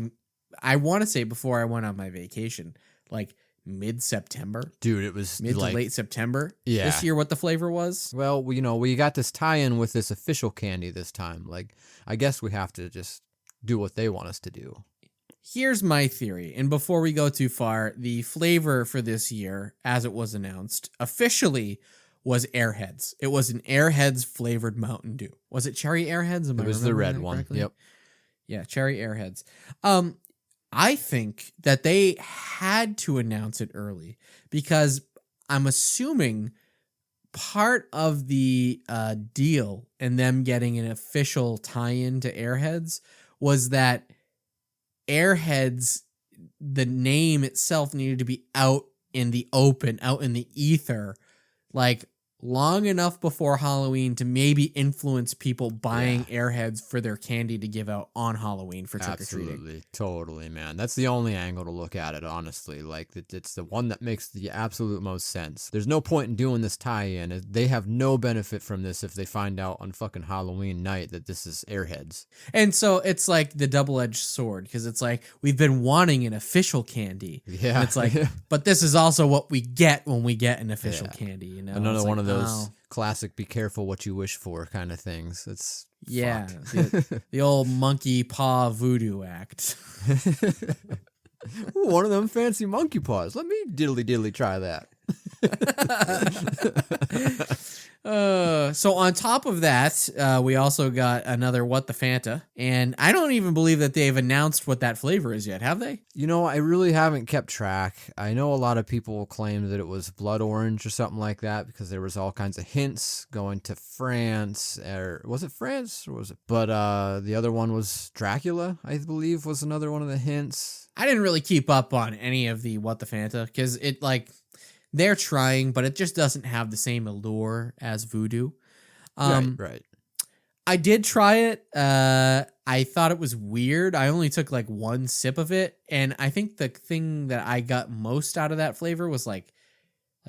I want to say before I went on my vacation, like mid-September? Dude, it was mid like, to late September. Yeah. This year, what the flavor was? Well, we got this tie-in with this official candy this time. Like, I guess we have to just do what they want us to do. Here's my theory, and before we go too far, the flavor for this year, as it was announced, officially was Airheads. It was an Airheads flavored Mountain Dew. Was it Cherry Airheads? It was the red one. Correctly? Yep. Yeah, Cherry Airheads. I think that they had to announce it early because I'm assuming part of the deal and them getting an official tie-in to Airheads was that Airheads, the name itself needed to be out in the open, out in the ether, like long enough before Halloween to maybe influence people buying Airheads for their candy to give out on Halloween for trick-or-treating. Absolutely. Totally, man. That's the only angle to look at it, honestly. Like, it's the one that makes the absolute most sense. There's no point in doing this tie-in. They have no benefit from this if they find out on fucking Halloween night that this is Airheads. And so it's like the double-edged sword because it's like we've been wanting an official candy. Yeah. And it's like, but this is also what we get when we get an official candy, you know? Another It's one like, of those classic be careful what you wish for kind of things. It's the old monkey paw voodoo act. Ooh, one of them fancy monkey paws. Let me diddly try that. So on top of that, we also got another What the Fanta, and I don't even believe that they've announced what that flavor is yet, have they? You know, I really haven't kept track. I know a lot of people claim that it was blood orange or something like that because there was all kinds of hints going to France, or was it France or was it? But the other one was Dracula, I believe, was another one of the hints. I didn't really keep up on any of the What the Fanta because it like. They're trying, but it just doesn't have the same allure as Voodoo. Right. I did try it. I thought it was weird. I only took like 1 sip of it, and I think the thing that I got most out of that flavor was like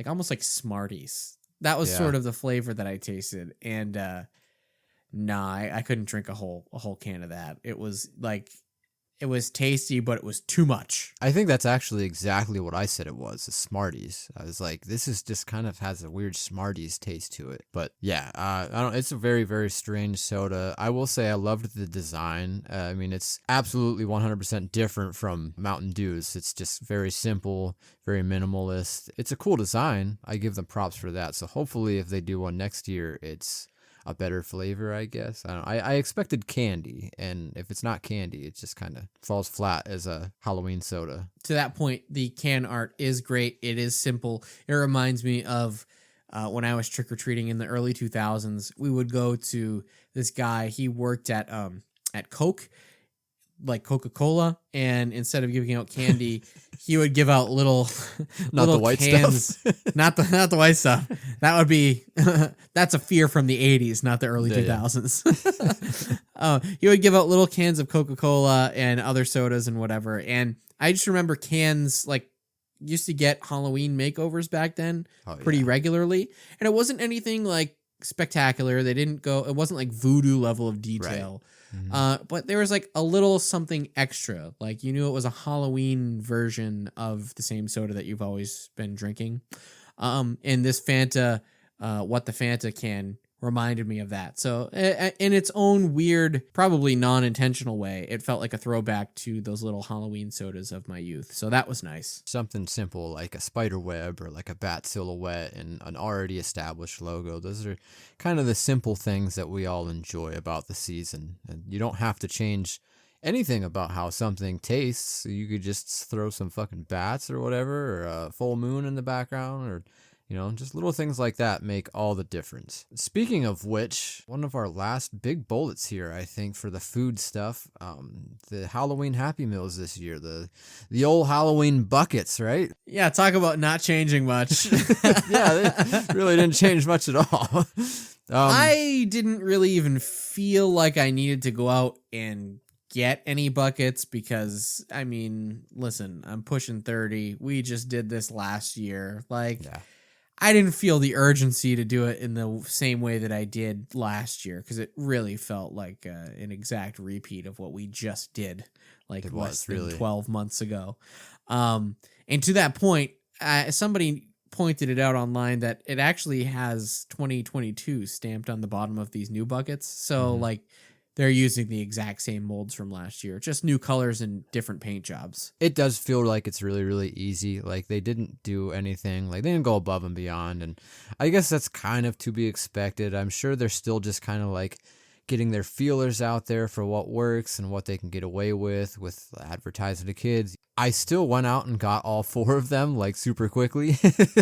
almost like Smarties. That was sort of the flavor that I tasted, and I couldn't drink a whole can of that. It was like. It was tasty, but it was too much. I think that's actually exactly what I said it was, the Smarties. I was like, this is just kind of has a weird Smarties taste to it. But yeah, I don't. It's a very, very strange soda. I will say I loved the design. I mean, it's absolutely 100% different from Mountain Dews. It's just very simple, very minimalist. It's a cool design. I give them props for that. So hopefully if they do one next year, it's a better flavor, I guess. I expected candy, and if it's not candy, it just kind of falls flat as a Halloween soda. To that point, the can art is great. It is simple. It reminds me of when I was trick-or-treating in the early 2000s. We would go to this guy. He worked at Coke. like Coca-Cola, and instead of giving out candy, he would give out little Not little the white cans. stuff. Not the white stuff. That would be that's a fear from the 80s, not the early Yeah. 2000s. He would give out little cans of Coca-Cola and other sodas and whatever. And I just remember cans like used to get Halloween makeovers back then pretty regularly, and it wasn't anything like spectacular. They didn't go. It wasn't like voodoo level of detail. Right. But there was like a little something extra. Like you knew it was a Halloween version of the same soda that you've always been drinking. And this Fanta, what the Fanta can reminded me of that. So in its own weird, probably non-intentional way, it felt like a throwback to those little Halloween sodas of my youth. So that was nice. Something simple like a spider web or like a bat silhouette and an already established logo. Those are kind of the simple things that we all enjoy about the season. And you don't have to change anything about how something tastes. You could just throw some fucking bats or whatever, or a full moon in the background, or just little things like that make all the difference. Speaking of which, one of our last big bullets here, I think, for the food stuff, the Halloween Happy Meals this year, the old Halloween buckets, right? Yeah, talk about not changing much. Yeah, they really didn't change much at all. I didn't really even feel like I needed to go out and get any buckets because, I mean, listen, I'm pushing 30. We just did this last year. Yeah. I didn't feel the urgency to do it in the same way that I did last year because it really felt like an exact repeat of what we just did like less than 12 months ago. And to that point, somebody pointed it out online that it actually has 2022 stamped on the bottom of these new buckets. So like they're using the exact same molds from last year, just new colors and different paint jobs. It does feel like it's really, really easy. Like they didn't do anything, like they didn't go above and beyond. And I guess that's kind of to be expected. I'm sure they're still just kind of like getting their feelers out there for what works and what they can get away with advertising to kids. I still went out and got all 4 of them like super quickly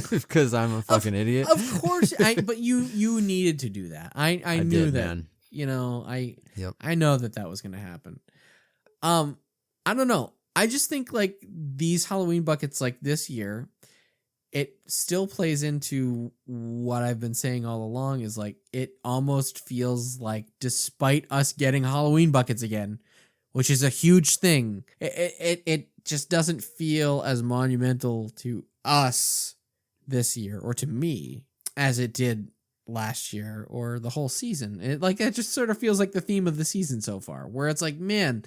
because I'm a fucking idiot. Of course, but you needed to do that. I knew did, that. man. I know that was going to happen. I don't know. I just think like these Halloween buckets like this year, it still plays into what I've been saying all along is like, it almost feels like despite us getting Halloween buckets again, which is a huge thing, it just doesn't feel as monumental to us this year or to me as it did last year or the whole season. It just sort of feels like the theme of the season so far, where it's like, man,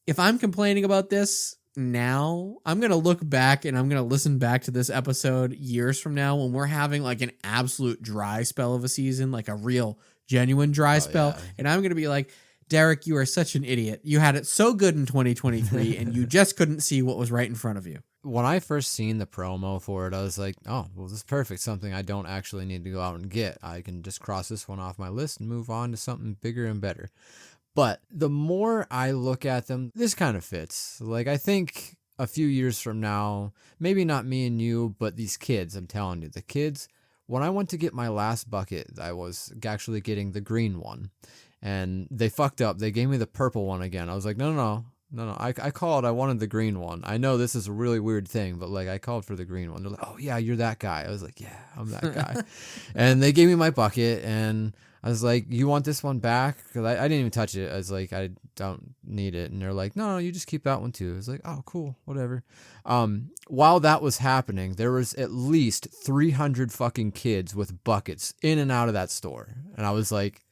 if I'm complaining about this now, I'm going to look back and I'm going to listen back to this episode years from now when we're having like an absolute dry spell of a season, like a real genuine dry spell. Yeah. And I'm going to be like, Derek, you are such an idiot. You had it so good in 2023 and you just couldn't see what was right in front of you. When I first seen the promo for it, I was like, oh, well, this is perfect. Something I don't actually need to go out and get. I can just cross this one off my list and move on to something bigger and better. But the more I look at them, this kind of fits. Like, I think a few years from now, maybe not me and you, but these kids, I'm telling you, the kids, when I went to get my last bucket, I was actually getting the green one. And they fucked up. They gave me the purple one again. I was like, no. I called. I wanted the green one. I know this is a really weird thing, but like I called for the green one. They're like, oh yeah, you're that guy. I was like, yeah, I'm that guy. And they gave me my bucket, and I was like, you want this one back? Because I didn't even touch it. I was like, I don't need it. And they're like, no, you just keep that one too. I was like, oh, cool, whatever. While that was happening, there was at least 300 fucking kids with buckets in and out of that store. And I was like,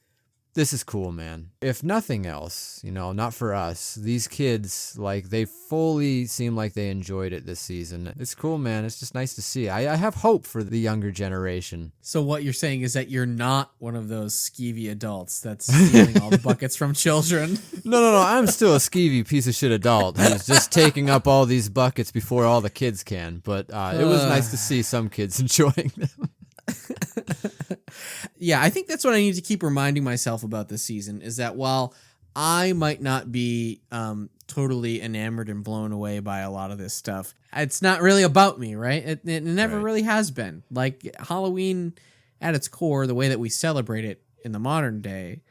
this is cool, man. If nothing else, not for us, these kids, like, they fully seem like they enjoyed it this season. It's cool, man. It's just nice to see. I have hope for the younger generation. So what you're saying is that you're not one of those skeevy adults that's stealing all the buckets from children. No. I'm still a skeevy piece of shit adult who's just taking up all these buckets before all the kids can. But it was nice to see some kids enjoying them. Yeah, I think that's what I need to keep reminding myself about this season is that while I might not be totally enamored and blown away by a lot of this stuff, it's not really about me, right? It never really has been. Like Halloween at its core, the way that we celebrate it in the modern day,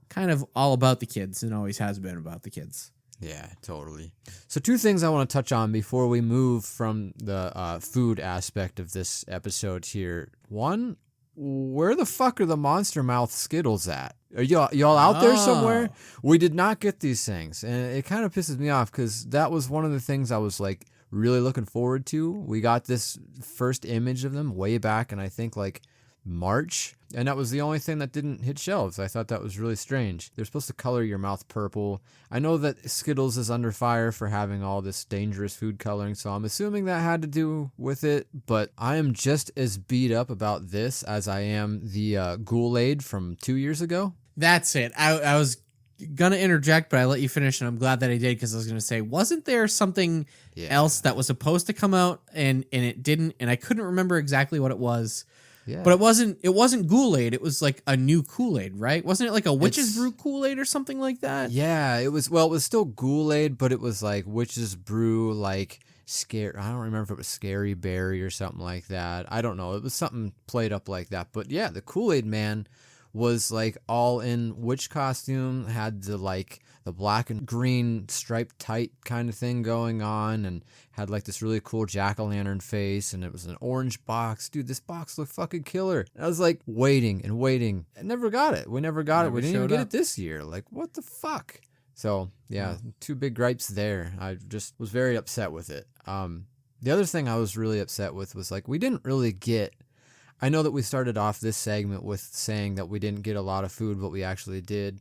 kind of all about the kids and always has been about the kids. Yeah, totally. So two things I want to touch on before we move from the food aspect of this episode here. One, where the fuck are the Monster Mouth Skittles at? Are y'all out there somewhere? Oh. We did not get these things, and it kind of pisses me off because that was one of the things I was like really looking forward to. We got this first image of them way back, and I think like March, and that was the only thing that didn't hit shelves. I thought that was really strange. They're supposed to color your mouth purple. I know that Skittles is under fire for having all this dangerous food coloring, so I'm assuming that had to do with it, but I am just as beat up about this as I am the Kool-Aid from 2 years ago. That's it. I was gonna interject, but I let you finish, and I'm glad that I did, because I was gonna say, wasn't there something else that was supposed to come out and it didn't, and I couldn't remember exactly what it was. Yeah. But it wasn't Kool-Aid. It was like a new Kool-Aid, right? Wasn't it like a Witch's Brew Kool-Aid or something like that? Yeah, it was still Kool-Aid, but it was like Witch's Brew, like scare. I don't remember if it was Scary Berry or something like that. I don't know. It was something played up like that. But yeah, the Kool-Aid man was like all in witch costume, had the black and green striped tight kind of thing going on, and had like this really cool jack-o'-lantern face, and it was an orange box. Dude, this box looked fucking killer. I was like waiting and waiting. I never got it. We never got it. We didn't even get it this year. Like, what the fuck? So yeah, two big gripes there. I just was very upset with it. The other thing I was really upset with was like we didn't really get. I know that we started off this segment with saying that we didn't get a lot of food, but we actually did.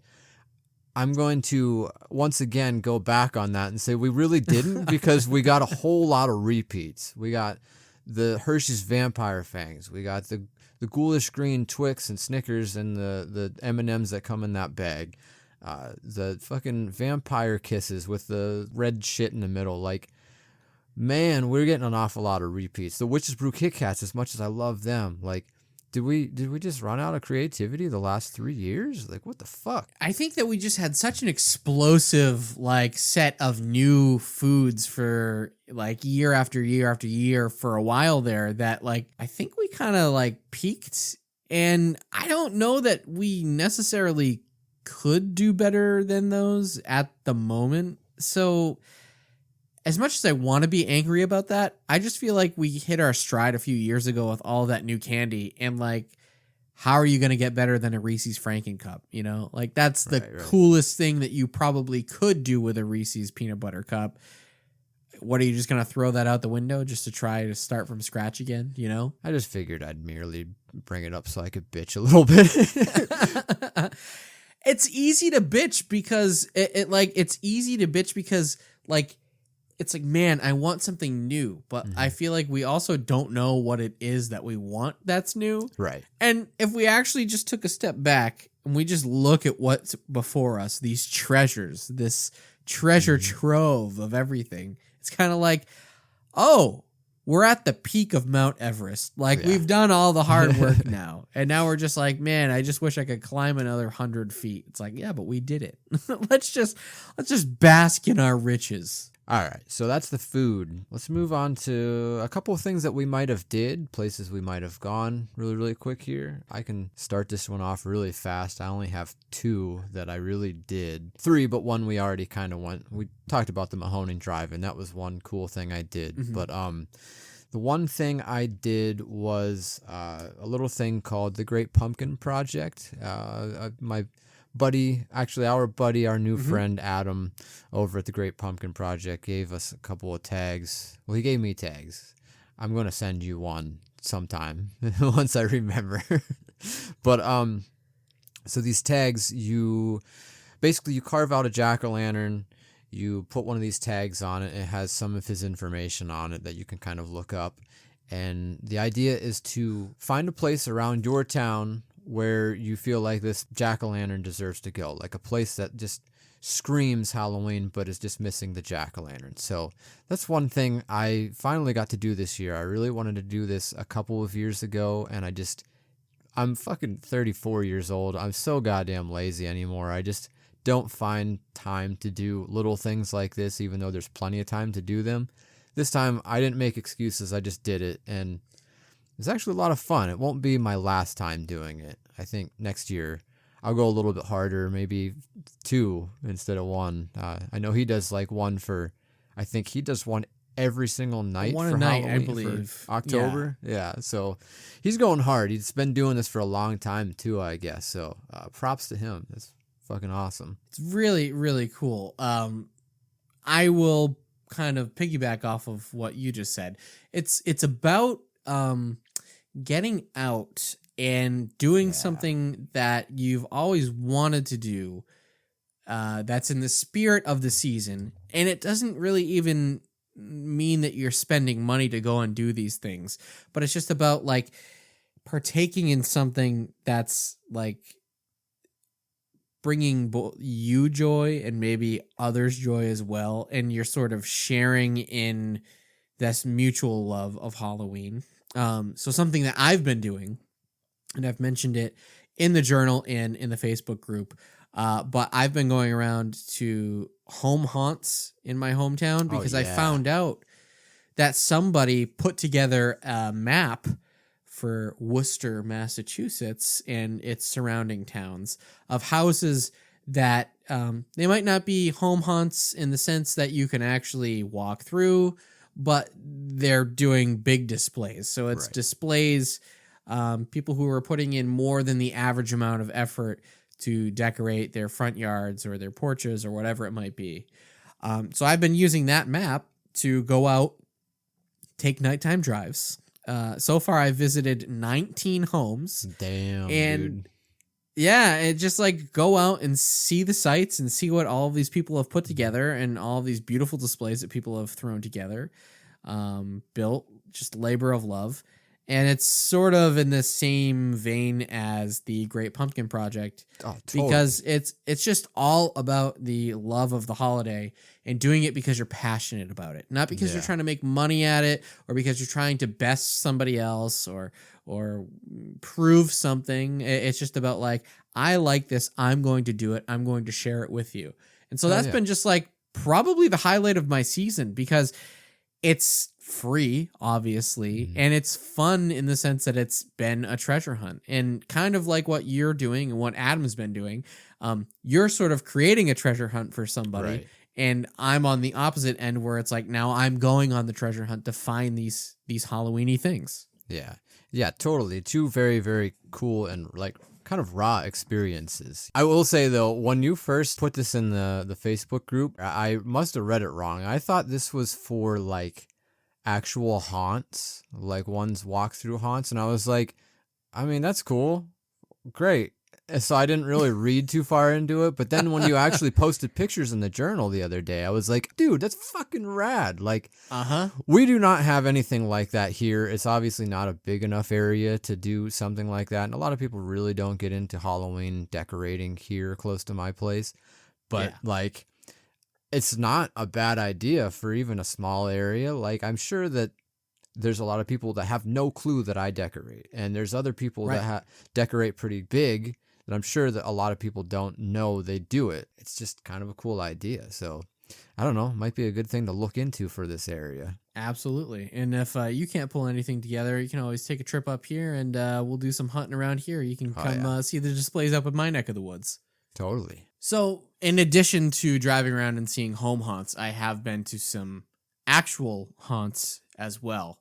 I'm going to once again go back on that and say we really didn't, because we got a whole lot of repeats. We got the Hershey's Vampire Fangs. We got the ghoulish green Twix and Snickers and the M&Ms that come in that bag. The fucking vampire kisses with the red shit in the middle. Like, man, we're getting an awful lot of repeats. The Witch's Brew Kit Kats, as much as I love them, like, did we just run out of creativity the last 3 years? Like, what the fuck? I think that we just had such an explosive like set of new foods for like year after year after year for a while there that like I think we kind of like peaked, and I don't know that we necessarily could do better than those at the moment. So as much as I want to be angry about that, I just feel like we hit our stride a few years ago with all that new candy, and like, how are you going to get better than a Reese's Franken Cup? You know, like that's the coolest thing that you probably could do with a Reese's peanut butter cup. What, are you just going to throw that out the window just to try to start from scratch again? You know, I just figured I'd merely bring it up so I could bitch a little bit. It's easy to bitch because it's easy to bitch because like, it's like, man, I want something new, but I feel like we also don't know what it is that we want that's new. Right. And if we actually just took a step back and we just look at what's before us, these treasures, this treasure trove of everything, it's kind of like, oh, we're at the peak of Mount Everest. Like, we've done all the hard work now. And now we're just like, man, I just wish I could climb another 100 feet. It's like, yeah, but we did it. let's just bask in our riches. All right, so that's the food. Let's move on to a couple of things that we might have did, places we might have gone really, really quick here. I can start this one off really fast. I only have 2 that I really did. 3, but one we already kind of went. We talked about the Mahoning Drive, and that was one cool thing I did. But the one thing I did was a little thing called the Great Pumpkin Project. My buddy, actually our buddy, our new friend Adam over at the Great Pumpkin Project gave us a couple of tags. Well, he gave me tags. I'm going to send you one sometime once I remember. But so these tags, you carve out a jack-o'-lantern, you put one of these tags on it, it has some of his information on it that you can kind of look up. And the idea is to find a place around your town where you feel like this jack-o'-lantern deserves to go, like a place that just screams Halloween but is just missing the jack-o'-lantern. So that's one thing I finally got to do this year. I really wanted to do this a couple of years ago, and I'm fucking 34 years old. I'm so goddamn lazy anymore. I just don't find time to do little things like this, even though there's plenty of time to do them. This time I didn't make excuses. I just did it, and it's actually a lot of fun. It won't be my last time doing it. I think next year I'll go a little bit harder, maybe 2 instead of 1. I know he does like one for, I think he does one every single night One a for night, I Halloween, believe. for October. Yeah, so he's going hard. He's been doing this for a long time too, I guess. So props to him. That's fucking awesome. It's really, really cool. I will kind of piggyback off of what you just said. It's about getting out and doing something that you've always wanted to do. That's in the spirit of the season, and it doesn't really even mean that you're spending money to go and do these things, but it's just about like partaking in something that's like bringing you joy and maybe others joy as well, and you're sort of sharing in this mutual love of Halloween. So something that I've been doing, and I've mentioned it in the journal and in the Facebook group, but I've been going around to home haunts in my hometown because I found out that somebody put together a map for Worcester, Massachusetts, and its surrounding towns of houses that they might not be home haunts in the sense that you can actually walk through, but they're doing big displays. So it's displays, people who are putting in more than the average amount of effort to decorate their front yards or their porches or whatever it might be. So I've been using that map to go out, take nighttime drives. So far, I've visited 19 homes. Damn, and dude. Yeah, and just like go out and see the sights and see what all of these people have put together and all of these beautiful displays that people have thrown together, built, just labor of love. And it's sort of in the same vein as the Great Pumpkin Project, because it's just all about the love of the holiday and doing it because you're passionate about it, not because you're trying to make money at it or because you're trying to best somebody else or prove something. It's just about like, I like this, I'm going to do it, I'm going to share it with you. And so that's been just like probably the highlight of my season, because it's free, obviously, and it's fun in the sense that it's been a treasure hunt, and kind of like what you're doing and what Adam's been doing. You're sort of creating a treasure hunt for somebody, and I'm on the opposite end where it's like, now I'm going on the treasure hunt to find these Halloween-y things. Yeah, totally. 2 very, very cool and like kind of raw experiences. I will say though, when you first put this in the Facebook group, I must have read it wrong. I thought this was for like actual haunts, like one's walk-through haunts, and I was like, I mean, that's cool, great. So I didn't really read too far into it, but then when you actually posted pictures in the journal the other day, I was like, dude, that's fucking rad. Like, we do not have anything like that here. It's obviously not a big enough area to do something like that, and a lot of people really don't get into Halloween decorating here close to my place, but like, it's not a bad idea for even a small area. Like, I'm sure that there's a lot of people that have no clue that I decorate, and there's other people that decorate pretty big that I'm sure that a lot of people don't know they do it. It's just kind of a cool idea. So I don't know, might be a good thing to look into for this area. Absolutely. And if you can't pull anything together, you can always take a trip up here, and we'll do some hunting around here. You can come see the displays up in my neck of the woods. Totally. So in addition to driving around and seeing home haunts, I have been to some actual haunts as well.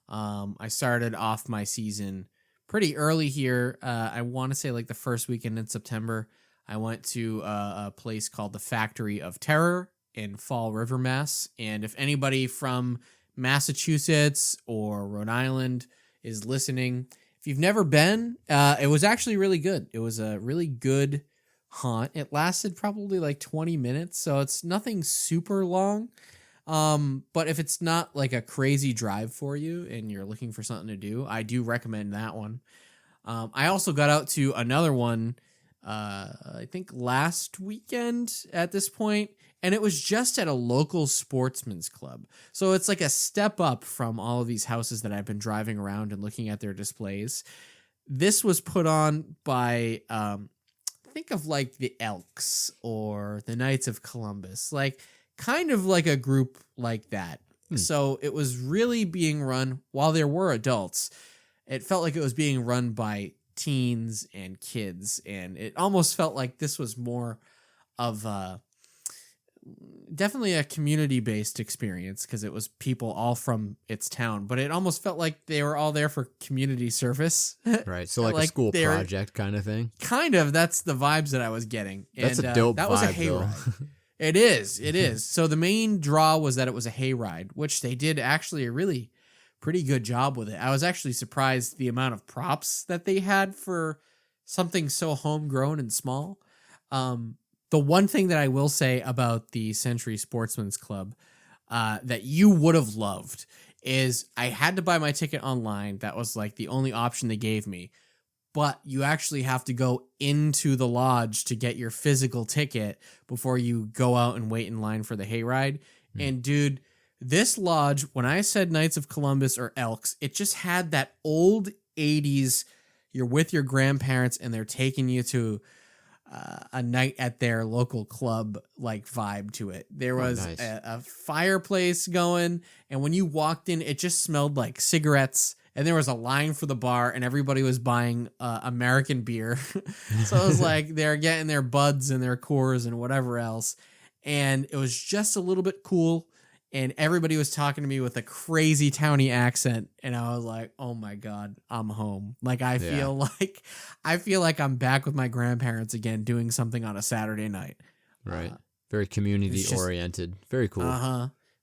I started off my season pretty early here. I want to say like the first weekend in September. I went to a place called the Factory of Terror in Fall River, Mass. And if anybody from Massachusetts or Rhode Island is listening, if you've never been, it was actually really good. It was a really good haunt. It lasted probably like 20 minutes, so it's nothing super long. But if it's not like a crazy drive for you and you're looking for something to do, I do recommend that one. I also got out to another one, I think last weekend at this point, and it was just at a local sportsman's club. So it's like a step up from all of these houses that I've been driving around and looking at their displays. This was put on by, think of like the Elks or the Knights of Columbus, like kind of like a group like that. So it was really being run, while there were adults, it felt like it was being run by teens and kids, and it almost felt like this was more of definitely a community-based experience because it was people all from its town, but it almost felt like they were all there for community service. Right, so like a school project kind of thing. Kind of, that's the vibes that I was getting. That's a dope that vibe, was a hayride. It is. So the main draw was that it was a hayride, which they did actually a really pretty good job with it. I was actually surprised the amount of props that they had for something so homegrown and small. The one thing that I will say about the Century Sportsman's Club that you would have loved is I had to buy my ticket online. That was like the only option they gave me. But you actually have to go into the lodge to get your physical ticket before you go out and wait in line for the hayride. And dude, this lodge, when I said Knights of Columbus or Elks, it just had that old 80s, you're with your grandparents and they're taking you to a night at their local club like vibe to it. There was nice. a fireplace going, and when you walked in, it just smelled like cigarettes, and there was a line for the bar, and everybody was buying American beer. So it was like they're getting their Buds and their Coors and whatever else, and it was just a little bit cool. And everybody was talking to me with a crazy towny accent, and I was like, "Oh my god, I'm home!" Like I feel like I'm back with my grandparents again, doing something on a Saturday night. Right, very community oriented. Very cool.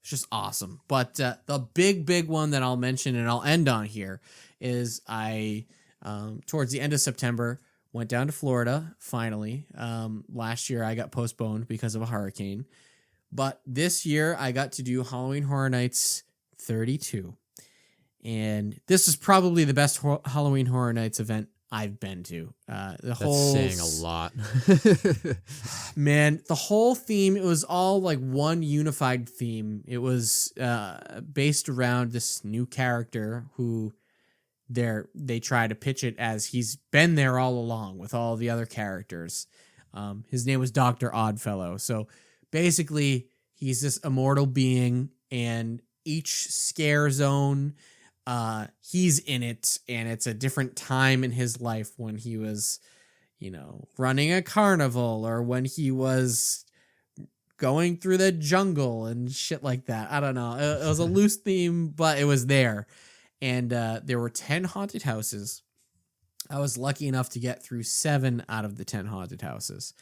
It's just awesome. But the big one that I'll mention and I'll end on here is I towards the end of September went down to Florida. Finally, last year I got postponed because of a hurricane. But this year, I got to do Halloween Horror Nights 32. And this is probably the best Halloween Horror Nights event I've been to. That's saying a lot. Man, the whole theme, it was all like one unified theme. It was based around this new character who they try to pitch it as he's been there all along with all the other characters. His name was Dr. Oddfellow. So basically, he's this immortal being, and each scare zone, he's in it, and it's a different time in his life when he was, running a carnival or when he was going through the jungle and shit like that. I don't know. It was a loose theme, but it was there. And there were 10 haunted houses. I was lucky enough to get through 7 out of the 10 haunted houses.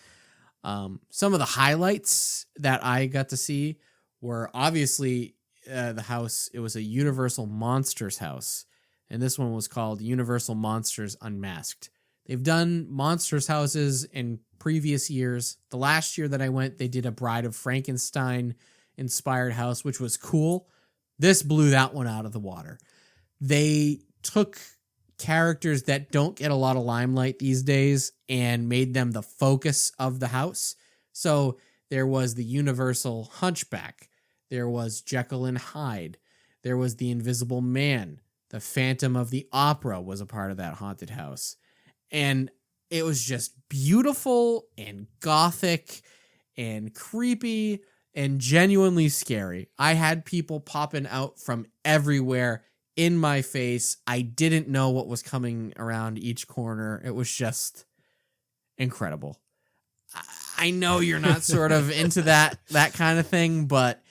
Some of the highlights that I got to see were obviously the house. It was a Universal Monsters house, and this one was called Universal Monsters Unmasked. They've done Monsters houses in previous years. The last year that I went, they did a Bride of Frankenstein inspired house, which was cool. This blew that one out of the water. They took characters that don't get a lot of limelight these days and made them the focus of the house. So there was the Universal Hunchback. There was Jekyll and Hyde. There was the Invisible Man. The Phantom of the Opera was a part of that haunted house. And it was just beautiful and gothic and creepy and genuinely scary. I had people popping out from everywhere in my face. I didn't know what was coming around each corner. It was just incredible. I know you're not sort of into that kind of thing, but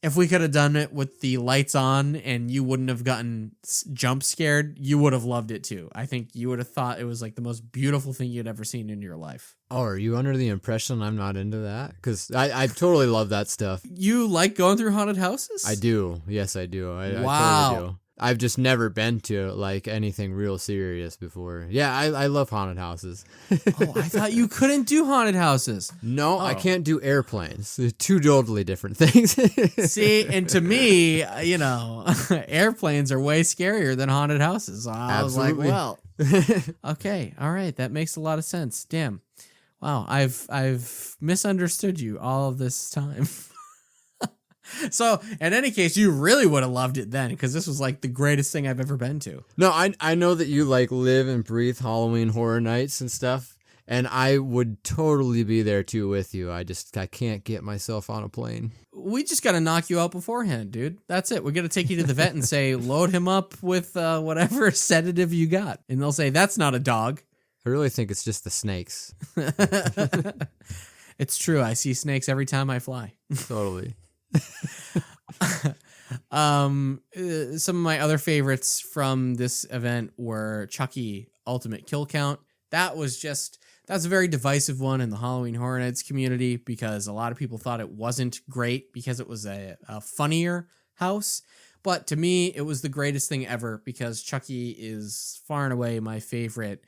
if we could have done it with the lights on and you wouldn't have gotten jump scared, you would have loved it too. I think you would have thought it was like the most beautiful thing you'd ever seen in your life. Oh, are you under the impression I'm not into that? Because I totally love that stuff. You like going through haunted houses? I do. Yes, I do. Wow. I totally do. I've just never been to like anything real serious before. Yeah, I love haunted houses. Oh, I thought you couldn't do haunted houses. No, I can't do airplanes. They're two totally different things. See, and to me, airplanes are way scarier than haunted houses. I Absolutely. was like, well, okay, all right, that makes a lot of sense. Damn. Wow, I've misunderstood you all of this time. So, in any case, you really would have loved it then, because this was like the greatest thing I've ever been to. No, I know that you like live and breathe Halloween Horror Nights and stuff, And I would totally be there too with you. I can't get myself on a plane. We just got to knock you out beforehand, dude. That's it. We're going to take you to the vet and say, load him up with whatever sedative you got. And they'll say, that's not a dog. I really think it's just the snakes. It's true. I see snakes every time I fly. Totally. Some of my other favorites from this event were Chucky Ultimate Kill Count. That's a very divisive one in the Halloween Horror Nights community because a lot of people thought it wasn't great because it was a funnier house. But to me, it was the greatest thing ever because Chucky is far and away my favorite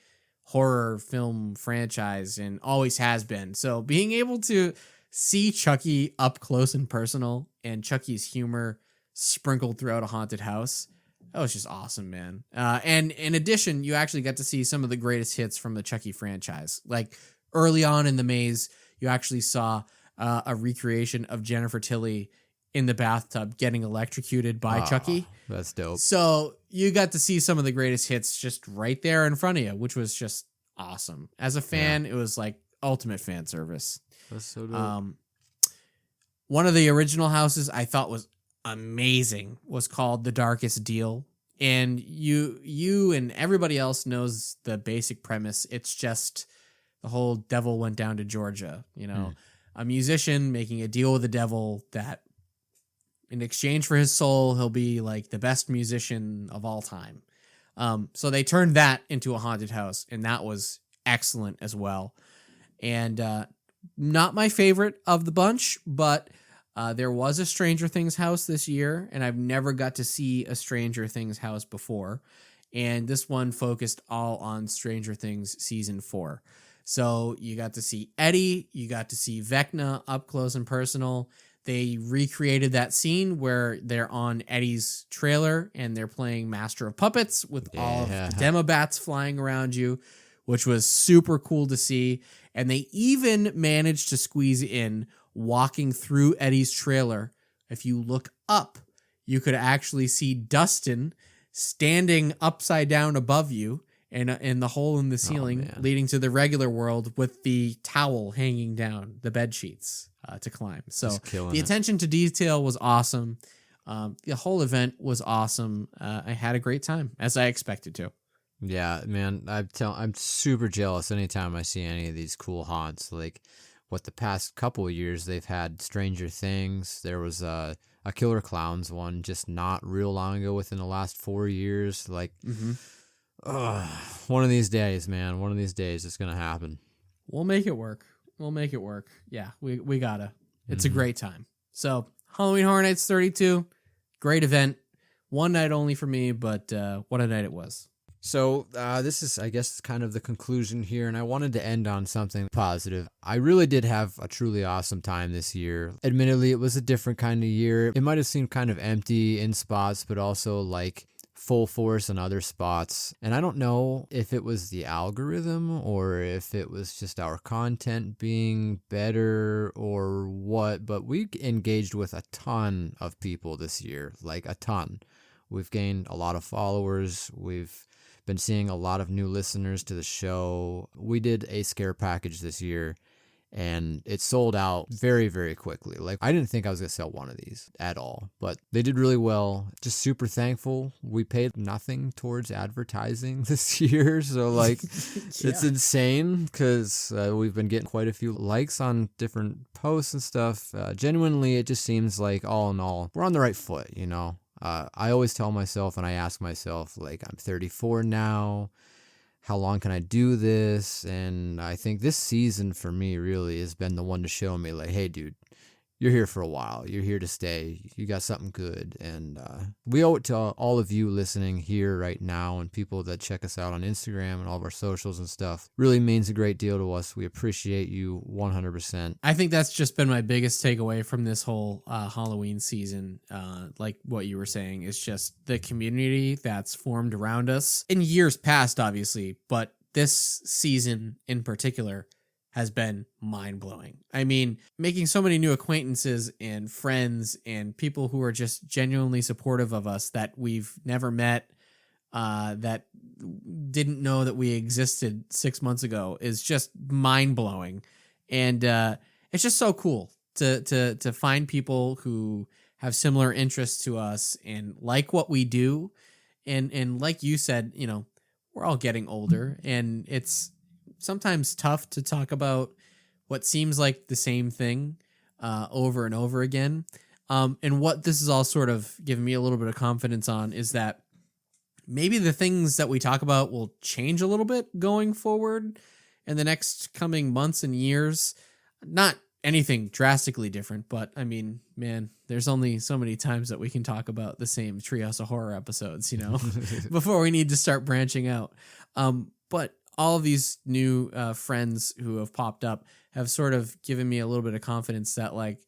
horror film franchise and always has been. So being able to see Chucky up close and personal and Chucky's humor sprinkled throughout a haunted house, that was just awesome, man. And in addition, you actually got to see some of the greatest hits from the Chucky franchise. Like early on in the maze, you actually saw a recreation of Jennifer Tilly in the bathtub getting electrocuted by Chucky. That's dope. So you got to see some of the greatest hits just right there in front of you, which was just awesome. As a fan, It was like ultimate fan service. That's so dope. One of the original houses I thought was amazing was called The Darkest Deal. And you and everybody else knows the basic premise. It's just the whole devil went down to Georgia, a musician making a deal with the devil that in exchange for his soul, he'll be like the best musician of all time. So they turned that into a haunted house, and that was excellent as well. And not my favorite of the bunch, but there was a Stranger Things house this year, and I've never got to see a Stranger Things house before. And this one focused all on Stranger Things Season 4. So you got to see Eddie, you got to see Vecna up close and personal. They recreated that scene where they're on Eddie's trailer and they're playing Master of Puppets with all of the Demobats flying around you, which was super cool to see. And they even managed to squeeze in walking through Eddie's trailer. If you look up, you could actually see Dustin standing upside down above you and in the hole in the ceiling leading to the regular world with the towel hanging down the bed sheets to climb. So the attention to detail was awesome. The whole event was awesome. I had a great time, as I expected to. Yeah, man, I'm super jealous anytime I see any of these cool haunts. Like what the past couple of years they've had Stranger Things. There was a Killer Clowns one just not real long ago within the last 4 years. Like, one of these days, man, one of these days it's going to happen. We'll make it work. Yeah, we gotta. It's a great time. So Halloween Horror Nights 32, great event. One night only for me, but what a night it was. So this is, I guess, kind of the conclusion here, and I wanted to end on something positive. I really did have a truly awesome time this year. Admittedly, it was a different kind of year. It might have seemed kind of empty in spots, but also like full force in other spots. And I don't know if it was the algorithm or if it was just our content being better or what, but we engaged with a ton of people this year, like a ton. We've gained a lot of followers. We've been seeing a lot of new listeners to the show. We did a scare package this year and it sold out very, very quickly. Like, I didn't think I was going to sell one of these at all, but they did really well. Just super thankful. We paid nothing towards advertising this year. So like, It's insane because we've been getting quite a few likes on different posts and stuff. Genuinely, it just seems like all in all, we're on the right foot, I always tell myself and I ask myself, like, I'm 34 now. How long can I do this? And I think this season for me really has been the one to show me, like, hey, dude, you're here for a while. You're here to stay. You got something good. And we owe it to all of you listening here right now and people that check us out on Instagram and all of our socials and stuff. Really means a great deal to us. We appreciate you 100%. I think that's just been my biggest takeaway from this whole Halloween season. Like what you were saying, is just the community that's formed around us in years past, obviously, but this season in particular has been mind-blowing. I mean, making so many new acquaintances and friends and people who are just genuinely supportive of us that we've never met that didn't know that we existed 6 months ago is just mind blowing. And it's just so cool to find people who have similar interests to us and like what we do. And like you said, you know, we're all getting older, and it's sometimes tough to talk about what seems like the same thing over and over again. And what this is all sort of giving me a little bit of confidence on is that maybe the things that we talk about will change a little bit going forward in the next coming months and years. Not anything drastically different, but I mean, man, there's only so many times that we can talk about the same Treehouse of Horror episodes, you know, before we need to start branching out. But all of these new friends who have popped up have sort of given me a little bit of confidence that, like,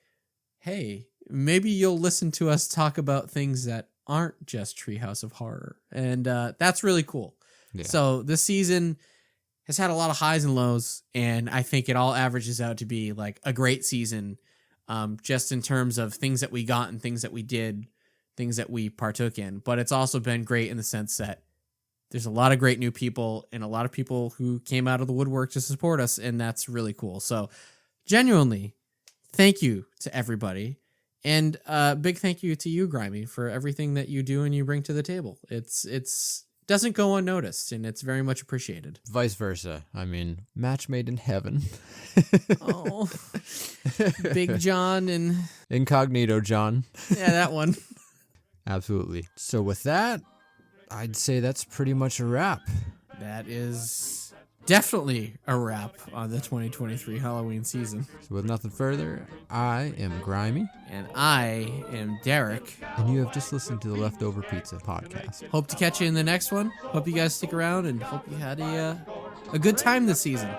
hey, maybe you'll listen to us talk about things that aren't just Treehouse of Horror. And that's really cool. Yeah. So this season has had a lot of highs and lows, and I think it all averages out to be like a great season, just in terms of things that we got and things that we did, things that we partook in. But it's also been great in the sense that there's a lot of great new people and a lot of people who came out of the woodwork to support us, and that's really cool. So genuinely, thank you to everybody. And big thank you to you, Grimey, for everything that you do and you bring to the table. It's doesn't go unnoticed, and it's very much appreciated. Vice versa. I mean, match made in heaven. Oh, Big John and Incognito John. Yeah, that one. Absolutely. So with that, I'd say that's pretty much a wrap. That is definitely a wrap on the 2023 Halloween season. So with nothing further, I am Grimey. And I am Derek. And you have just listened to the Leftover Pizza podcast. Hope to catch you in the next one. Hope you guys stick around and hope you had a good time this season.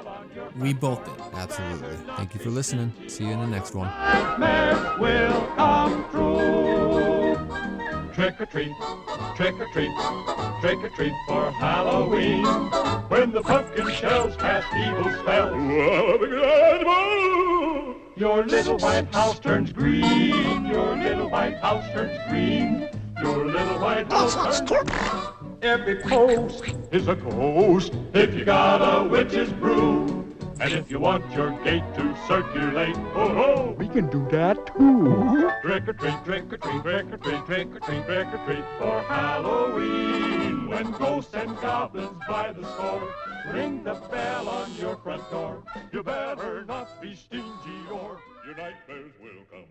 We both did. Absolutely. Thank you for listening. See you in the next one. Nightmares will come true. Trick or treat, trick or treat, trick or treat for Halloween. When the pumpkin shells cast evil spells, your little white house turns green. Your little white house turns green. Your little white house turns green. Every post is a ghost if you got a witch's brew. And if you want your gate to circulate, oh, we can do that too. Trick or treat, trick or treat, trick or treat, trick or treat, trick or treat for Halloween. When ghosts and goblins by the score ring the bell on your front door, you better not be stingy or your nightmares will come